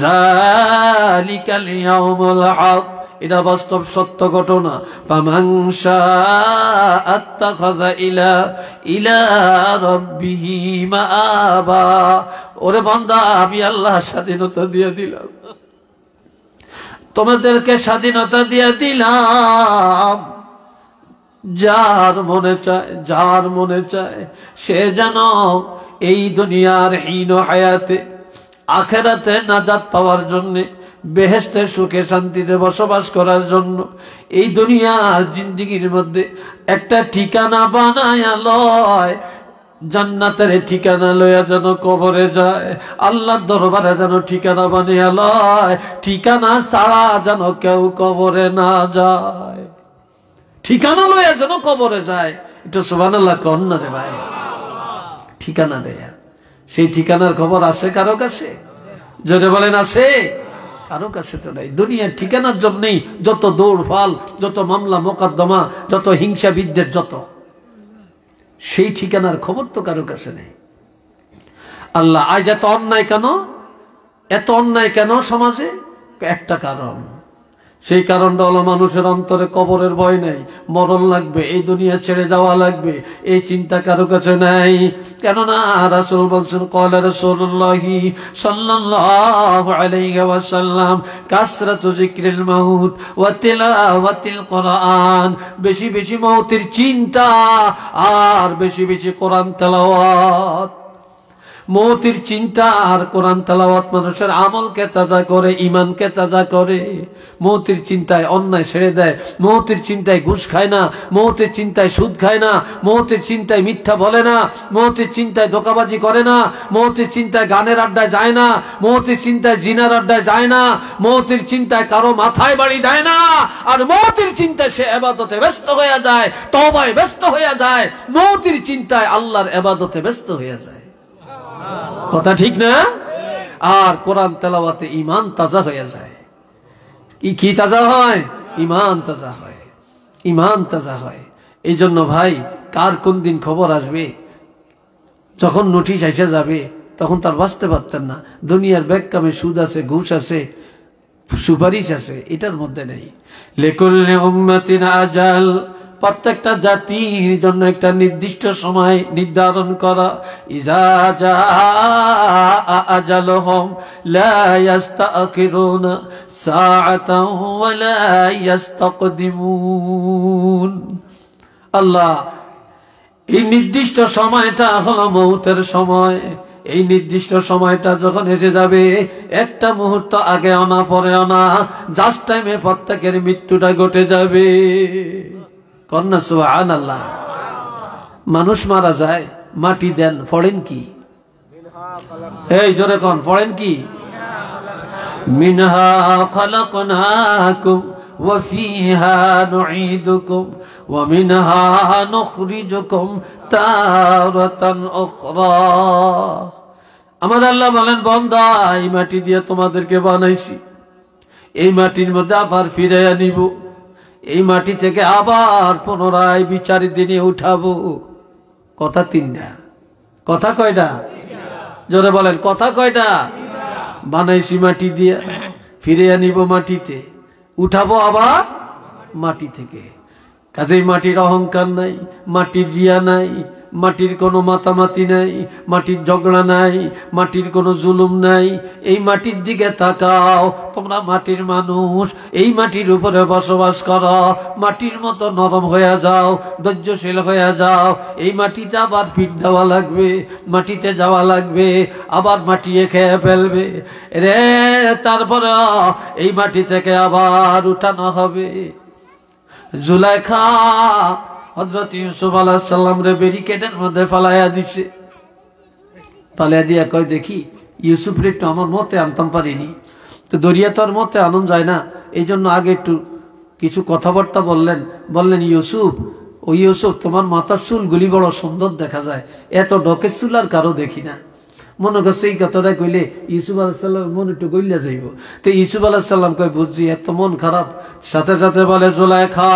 যালিকাল ইয়াউমুল হক, এটা বাস্তব সত্য ঘটনা। ফামান শাআ আত্তাখাযা ইলা রাব্বিহি মাআবা। ওরে বান্দা, আমি আল্লাহ স্বাধীনতা দিয়ে দিলাম, তোমাদেরকে স্বাধীনতা দিয়ে দিলাম। যার মনে চায় সে যেন এই দুনিয়ার হীন হায়াতে আখিরাতে নাজাত পাওয়ার জন্য, বেহেশতে সুখে শান্তিতে বসবাস করার জন্য এই দুনিয়ার জিন্দেগির মধ্যে একটা ঠিকানা বানায়া লয়, জান্নাতের ঠিকানা লইয়া যেন কবরে যায়, আল্লাহর দরবারে যেন ঠিকানা বানিয়া লয়, ঠিকানা ছাড়া যেন কেউ কবরে না যায়, ঠিকানা লইয়া যেন কবরে যায়। এটা সুবহানাল্লাহ কোন না রে ভাই? ঠিকানা দেয়া, সেই ঠিকানার খবর আছে কারো কাছে? যদি বলেন আছে, কারো কাছে তো নাই। দুনিয়ার ঠিকানার জন্যই যত দৌড় ফাল, যত মামলা মোকদ্দমা, যত হিংসা বিদ্বেষ, যত, সেই ঠিকানার খবর তো কারো কাছে নেই। আল্লাহ আজ এত অন্যায় কেন, এত অন্যায় কেন সমাজে? একটা কারণ, সেই কারণটা হলো মানুষের অন্তরে কবরের ভয় নাই, মরণ লাগবে, এই দুনিয়া ছেড়ে যাওয়া লাগবে, এই চিন্তা কারো কাছে নাই। কেননা রাসূল বলছেন, ক্বালা রাসূলুল্লাহি সাল্লাল্লাহু আলাইহি ওয়াসাল্লাম, কাসরাতু যিকরিল মাউত ওয়া তিলাওয়াতিল কোরআন, বেশি বেশি মওতের চিন্তা আর বেশি বেশি কোরআন তেলাওয়াত। মওতের চিন্তা আর কোরআন তেলাওয়াত মানুষের আমলকে তাজা করে, ঈমানকে তাজা করে। মওতের চিন্তায় অন্যায় ছেড়ে দেয়, মওতের চিন্তায় ঘুষ খায় না, মওতের চিন্তায় সুদ খায় না, মওতের চিন্তায় মিথ্যা বলে না, মওতের চিন্তায় ধোঁকাবাজি করে না, মওতের চিন্তায় গানের আড্ডায় যায় না, মওতের চিন্তায় জিনার আড্ডায় যায় না, মওতের চিন্তায় কারো মাথায় বাড়ি দেয় না, আর মওতের চিন্তায় সে ইবাদতে ব্যস্ত হয়ে যায়, তওবায় ব্যস্ত হয়ে যায়, মওতের চিন্তায় আল্লাহর ইবাদতে ব্যস্ত হয়ে যায়। কথা ঠিক না? আর কোরআন তেলাওয়াতে ঈমান তাজা হয়ে যায়। কি তাজা হয়? ঈমান তাজা হয়, ঈমান তাজা হয়। এই জন্য ভাই, কার কোন দিন খবর আসবে, যখন নোটিশ এসে যাবে তখন তার বাঁচতে পারতেন না। দুনিয়ার ব্যাককামে সুদ আছে, ঘুষ আছে, সুপারিশ আছে, এটার মধ্যে নেই। লিকুল্লি উম্মাতিন আজাল, প্রত্যেকটা জাতির জন্য একটা নির্দিষ্ট সময় নির্ধারণ করা। ইযা জাআ আজালুহুম লা ইস্তাখিরুনা সাআতান ওয়া লা ইস্তাকদিমুন। আল্লাহ, এই নির্দিষ্ট সময়টা হলো মৌতের সময়। এই নির্দিষ্ট সময়টা যখন এসে যাবে, একটা মুহূর্ত আগে আনা পরে আনা, জাস্ট টাইমে প্রত্যেকের মৃত্যুটা ঘটে যাবে। কন্যা সুবহানাল্লাহ। মানুষ মারা যায়, মাটি দেন, পড়েন কি? এই জোরে কোন, পড়েন কি? মিনহা খালাকনাকুম ওয়া ফিহা নুঈদুকুম ওয়া মিনহা নুখরিজুকুম তারাতান উখরা। আমার আল্লাহ বলেন, বান্দা, এই মাটি দিয়ে তোমাদেরকে বানাইছি, এই মাটির মধ্যে আবার ফিরাইয়া নিব, এই মাটি থেকে আবার পুনরায় বিচারের দিনে উঠাবো। কথা তিনটা। কথা কয়টা? জোরে বলেন, কথা কয়টা? বানাইছি মাটি দিয়ে, ফিরে আনিব মাটিতে, উঠাবো আবার মাটি থেকে। কাজেই মাটির অহংকার নাই, মাটির রিয়া নাই, মাটির কোনো মাতামাতি নাই, মাটির ঝগড়া নাই, মাটির কোনো জুলুম নাই। এই মাটির দিকে তাকাও, তোমরা মাটির মানুষ, এই মাটির উপরে বসবাস করো, মাটির মতো নরম হয়ে যাও, ধৈর্যশীল হয়ে যাও। এই মাটিতে আবার পিঠ দেওয়া লাগবে, মাটিতে যাওয়া লাগবে, আবার মাটিয়ে খেয়ে ফেলবে রে, তারপরে এই মাটি থেকে আবার উঠানো হবে। জুলাইখা হযরত ইউসুফ আলাইহিস সালাম রে ব্যারিকেডের মধ্যে ফালাইয়া দিছে। ফালাইয়া দিয়া কয়, দেখি ইউসুফ রে একটু আমার মতে আনতাম পারিনি, তো দরিয়া তো আর মতে আনন যায় না, এই জন্য আগে একটু কিছু কথাবার্তা বললেন ইউসুফ, ও ইউসুফ, তোমার মাথার চুলগুলি বড় সুন্দর দেখা যায়, এত ডকের চুল আর কারো দেখি না। মনে করছে এই কথাটা কইলে ইউসুফ আলাইহিস সালাম মন একটু গইলা যাইব। তো ইউসুফ আলাইহিস সালাম কয়, বুঝছি এত মন খারাপ। সাথে সাথে বলে, জুলাইখা,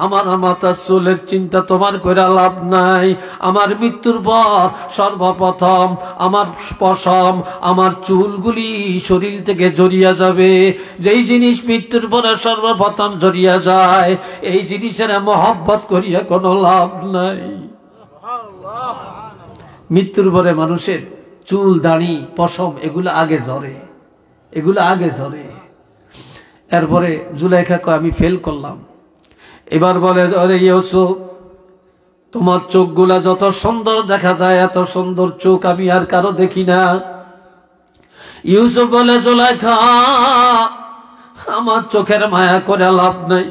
আমার মাথার চুলের চিন্তা তোমার কইরা লাভ নাই। আমার মৃত্যুর পর সর্বপ্রথম আমার পশম, আমার চুলগুলি শরীর থেকে জড়িয়ে যাবে। যেই জিনিস মৃত্যুর পরে সর্বপ্রথম জড়িয়ে যায়, এই জিনিসের মহব্বত করিয়া কোনো লাভ নাই। মৃত্যুর পরে মানুষের চুল, দাড়ি, পশম এগুলো আগে ঝরে, এগুলো আগে ঝরে। এরপরে জুলাইখা কয়, আমি ফেল করলাম। এবার বলে, আরে ইউসুফ, তোমার চোখগুলা যত সুন্দর দেখা যায়, এত সুন্দর চোখ আমি আর কারো দেখি না। ইউসুফ বলে, জুলাইখা, আমার চোখের মায়া করে লাভ নাই।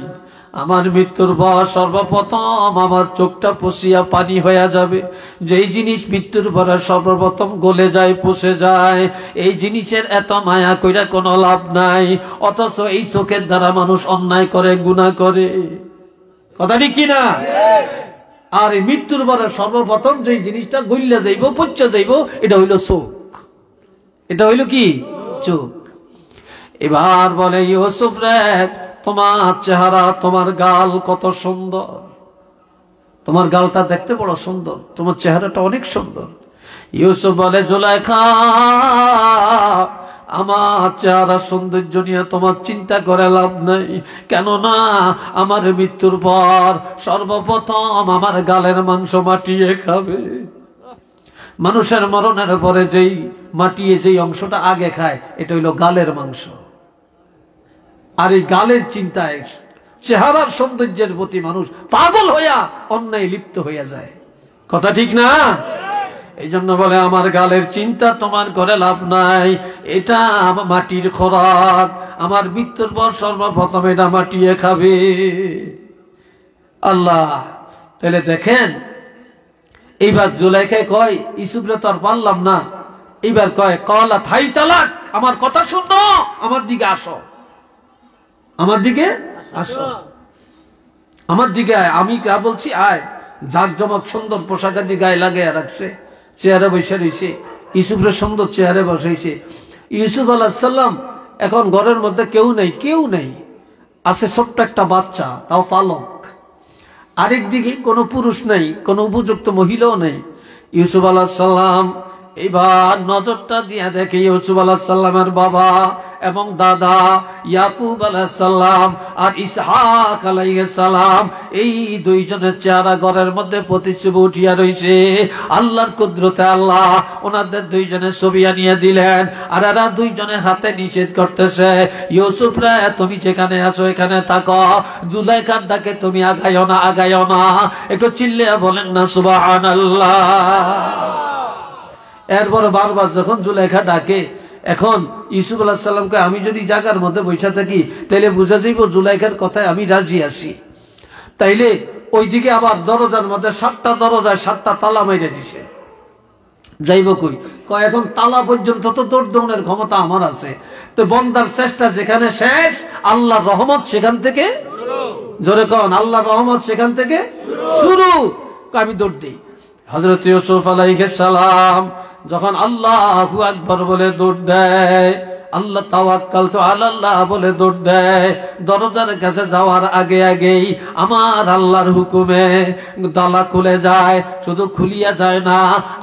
আমার মৃত্যুর পর সর্বপ্রথম আমার চোখটা পচিয়া পানি হয়ে যাবে। যেই জিনিস মৃত্যুর পরে সর্বপ্রথম গলে যায়, পচে যায়, এই জিনিসের এত মায়া কইরা কোনো লাভ নাই। অথচ এই চোখের দ্বারা মানুষ অন্যায় করে, গুনাহ করে। কথা ঠিক কিনা? আর এই মৃত্যুর পরে সর্বপ্রথম যে জিনিসটা গইলা যাইব, পচা যাইব, এটা হইল চোখ। এটা হইল কি? চোখ। এবার বলে, ইউসুফ রে, তোমার চেহারা, তোমার গাল কত সুন্দর, তোমার গালটা দেখতে বড় সুন্দর, তোমার চেহারাটা অনেক সুন্দর। ইউসুফ বলে, জুলাইখা, আমার চেহারা সৌন্দর্য নিয়ে তোমার চিন্তা করে লাভ নাই। কেননা আমার মৃত্যুর পর সর্বপ্রথম আমার গালের মাংস মাটিয়ে খাবে। মানুষের মরণের পরে যেই মাটিয়ে যেই অংশটা আগে খায়, এটা হইল গালের মাংস। আর এই গালের চিন্তায়, চেহারার সৌন্দর্যের প্রতি মানুষ পাগল হইয়া অন্যায় লিপ্ত হইয়া যায়। কথা ঠিক না? এই জন্য বলে, আমার গালের চিন্তা তোমার করে লাভ নাই, এটা মাটির খোরাক, আমার মৃত্যুর পর সর্বপ্রথম এটা মাটিয়ে খাবে। আল্লাহ, তাহলে দেখেন, এইবার জুলাইখায় কয়, ইউসুফরে তো আর পারলাম না। এইবার কয়, কলা থাই তালাক, আমার কথা শুনো, আমার দিকে আসো, আমার দিকে আসো, আমার দিকে আয়। আমি কা বলছি, আয়। জাকজমক সুন্দর পোশাকাদি গায়ে লাগিয়ে রাখছে, চেয়ারে বসে রয়েছে, ইউসুফের সুন্দর চেয়ারে বসাইছে। ইউসুফ আলাইহিস সালাম এখন ঘরের মধ্যে কেউ নেই, কেউ নেই, আছে ছোট্ট একটা বাচ্চা, তাও পালক। আরেকদিকে কোনো পুরুষ নেই, কোনো উপযুক্ত মহিলাও নেই। ইউসুফ আলাইহিস সালাম এইবার নজরটা দিয়ে দেখে, ইউসুফ আলাইহিস সালামের বাবা এবং দাদা ইয়াকুব আলাইহিস সালাম আর ইসহাক আলাইহিস সালাম, এই দুইজনের চেহারা ঘরের মধ্যে প্রতিচ্ছবি উঠিয়া রয়েছে। আল্লাহর কুদরতে আল্লাহ ওনাদের দুইজনের ছবি আনিয়ে দিলেন। আর এরা দুইজনে হাতে নিষেধ করতেছে, ইউসুফ রে, তুমি যেখানে আছো এখানে থাকো, জুলাইখার ডাকে তুমি আগাইও না, আগাইও না। একটু চিল্লিয়া বলেন না সুবহানাল্লাহ। এরপরে বারবার যখন জুলাইখা ডাকে, এখন ইউসুফ আলাইহিস সালামকে, আমি যদি জায়গার মধ্যে বসে থাকি তাইলে বুঝা যাইব জুলাইখার কথায় আমি রাজি আছি। তাইলে ওইদিকে আবার দরজার মধ্যে 7টা দরজায় 7টা তালা মাইরে দিছে। যাইব কই? কয়, এখন তালা পর্যন্ত তো দৌড়দৌড়ের ক্ষমতা আমার আছে। তো বন্দার চেষ্টা যেখানে শেষ, আল্লাহর রহমত সেখান থেকে জোরে কন, আল্লাহর রহমত সেখান থেকে শুরু। আমি দৌড় দিই। হযরত ইউসুফ আলাইহিস সালাম যখন আল্লাহু আকবার বলে দৌড় দেয়, আল্লাহ তাওয়াক্কালতু আলাল্লাহ বলে দৌড় দেয়। দরজার কাছে যাওয়ার আগে আগেই আমার আল্লাহর হুকুমে তালা খুলে যায়। শুধু খুলিয়া যায় না,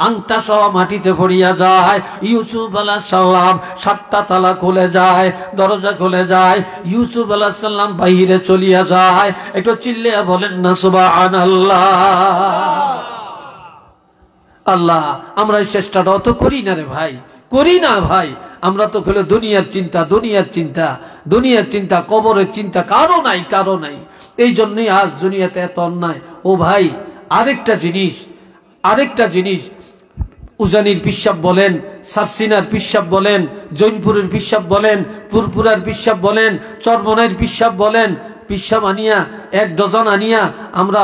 আংটা সহ মাটিতে পড়িয়া যায়। ইউসুফ আলাইহিস সালাম 7টা তালা খুলে যায়, দরজা খুলে যায়। ইউসুফ আলাইহিস সালাম বাইরে চলিয়া যায়। একটু চিল্লিয়া বলেন না সুবহানাল্লাহ। আল্লাহ, আমরা এই চেষ্টাটা অত করি না রে ভাই, করি না ভাই। আমরা তো খেলে দুনিয়ার চিন্তা, দুনিয়ার চিন্তা, দুনিয়ার চিন্তা, কবরের চিন্তা কারো নাই, কারো নাই। এই জন্যই আজ দুনিয়াতে এত অন্যায়। ও ভাই, আরেকটা জিনিস, উজানির পিসাব বলেন, সারসিনার পিসাব বলেন, জৈনপুরের পিসাব বলেন, পুরপুরার পিসাব বলেন, চরমনের পিসাব বলেন, পিসাব আনিয়া 1 ডজন আনিয়া আমরা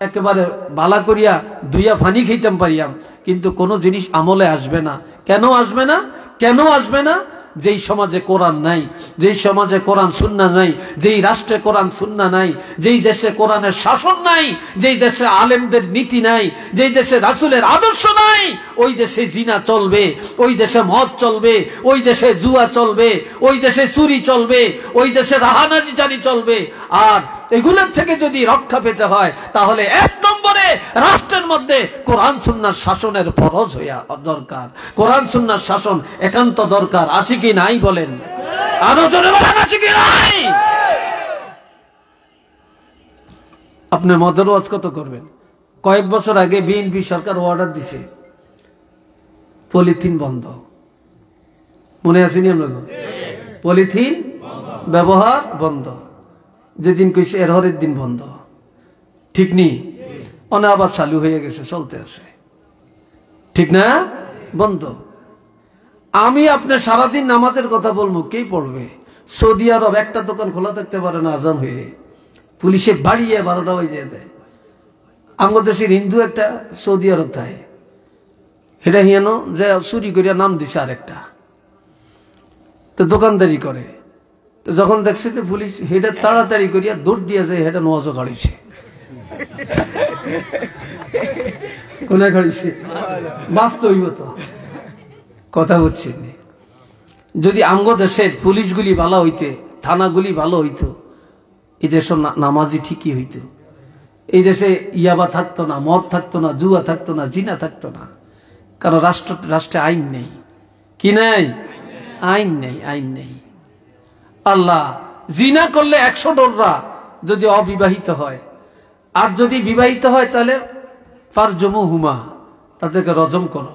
একেবারে বালা করিয়া ধুইয়া ফানি খাইতাম পারিয়াম, কিন্তু কোনো জিনিস আমলে আসবে না। কেন আসবে না? কেন আসবে না? যেই সমাজে কোরআন নাই, যেই সমাজে কোরআন সুন্নাহ নাই, যেই রাষ্ট্রে কোরআন সুন্নাহ নাই, যেই দেশে কোরআনের শাসন নাই, যেই দেশে আলেমদের নীতি নাই, যেই দেশে রাসূলের আদর্শ নাই, ওই দেশে জিনা চলবে, ওই দেশে মদ চলবে, ওই দেশে জুয়া চলবে, ওই দেশে চুরি চলবে, ওই দেশে রাহানাজি চলবে। আর এগুলোর থেকে যদি রক্ষা পেতে হয় তাহলে 1 নম্বরে রাষ্ট্রের মধ্যে কোরআন সুন্নাহর শাসনের ফরজ হইয়া দরকার। কোরআন সুন্নাহর শাসন একান্ত দরকার। আছে কি নাই বলেন? আরো জোরে বলেন, আছে কি নাই? আপনি মদের ওয়াজ কত করবেন? কয়েক বছর আগে বিএনপি সরকার অর্ডার দিছে পলিথিন বন্ধ। মনে আসেনি আপনার? পলিথিন ব্যবহার বন্ধ। যেদিন কইছে এরহরের দিন বন্ধ, ঠিক নেই? অনে আবার চালু হয়ে গেছে, চলতে আছে, ঠিক না? বন্ধ। আমি আপনি সারাদিন নামাজের কথা বলবো, কে পড়বে? সৌদি আরব একটা দোকান খোলা থাকতে পারে না, আজান হয়ে পুলিশে বাড়িয়ে 12টা বাজে দেয়। আমাদের দেশের হিন্দু একটা সৌদি আরব থাকে, এটা হিয়ানো যে চুরি করিয়া নাম দিছে আরেকটা, তো দোকানদারি করে। তো যখন দেখছে যে পুলিশ, হেটা তাড়াতাড়ি করিয়া দৌড় দিয়ে যায়, হেটা নোয়াজও গাড়িছে, কোনে গাড়িছে? বাঁচতে হইব তো, কথা বুঝছেন? যদি আমগো দেশের পুলিশগুলি ভালো হইতে, থানাগুলি ভালো হইতো, এই দেশের নামাজি ঠিকই হইতো। এই দেশে ইয়াবা থাকতো না, মদ থাকতো না, জুয়া থাকতো না, জিনা থাকতো না। কারণ রাষ্ট্রে আইন নেই। কি নেই? আইন নেই, আইন নেই। আল্লাহ, জিনা করলে 100 ডোররা যদি অবিবাহিত হয়, আর যদি বিবাহিত হয় তাহলে ফারজুমুহুমা, তাদেরকে রজম করো,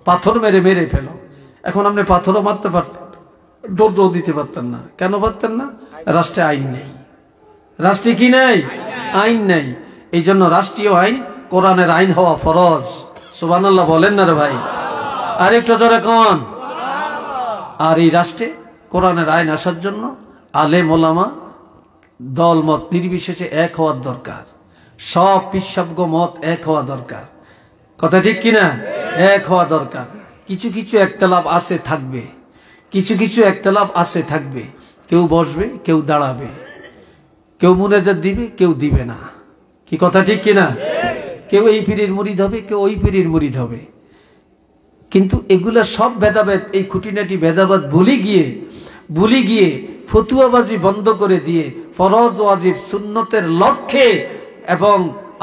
পাথর মেরে মেরে ফেলো। এখন আপনি পাথরও মারতে পারতেন, ডোরও দিতে পারতেন না। কেন পারতেন না? রাষ্ট্রে আইন নেই। রাষ্ট্রে কি নেই? আইন নেই। এই জন্য রাষ্ট্রীয় আইন, কোরআনের আইন হওয়া ফরজ। সুবহানাল্লাহ বলেন না রে ভাই? আরেকটু জোরে কোন? আর এই রাষ্ট্রে কোরআনের আইন আসার জন্য আলেম ওলামা দল মত নির্বিশেষে এক হওয়ার দরকার। সব পিসাবগ মত এক হওয়া দরকার। কথা ঠিক কিনা? এক হওয়া দরকার। কিছু কিছু একতলাপ আছে, থাকবে, কিছু কিছু একতলাপ আছে, থাকবে। কেউ বসবে, কেউ দাঁড়াবে, কেউ মুনাজাত দিবে, কেউ দিবে না। কি কথা ঠিক কিনা? কেউ এই পীরের মুরিদ হবে, কেউ ওই পীরের মুরিদ হবে। কিন্তু এগুলা সব ভেদাভেদ, এই খুঁটিনাটি ভেদাভেদ ভুলে গিয়ে ফতুয়াবাজি বন্ধ করে দিয়ে ফরজ ওয়াজিব সুন্নতের লক্ষ্যে এবং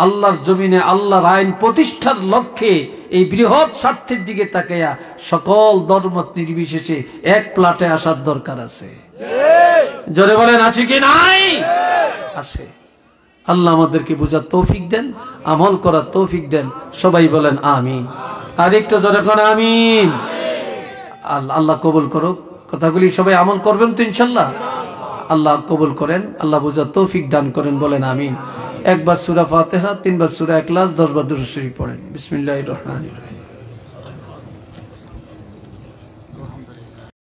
আল্লাহর জমিনে আল্লাহর আইন প্রতিষ্ঠার লক্ষ্যে এই বৃহৎ স্বার্থের দিকে তাকাইয়া সকল ধর্মত নির্বিশেষে এক প্লাটে আসার দরকার আছে। জোরে বলেন, আছে কি নাই? আছে। আল্লাহ আমাদেরকে বুঝার তৌফিক দেন, আমল করার তৌফিক দেন। সবাই বলেন আমিন। আর একটু জোরে কোন আমিন। আল্লাহ কবুল করুক। কথাগুলি সবাই আমল করবেন তো ইনশাআল্লাহ? আল্লাহ কবুল করেন, আল্লাহ বুঝার তৌফিক দান করেন। বলেন আমিন। 1 বার সূরা ফাতিহা, 3 বার সূরা ইখলাস, 10 বার দুরূদ শরীফ পড়েন। বিসমিল্লাহির রহমানির রহিম।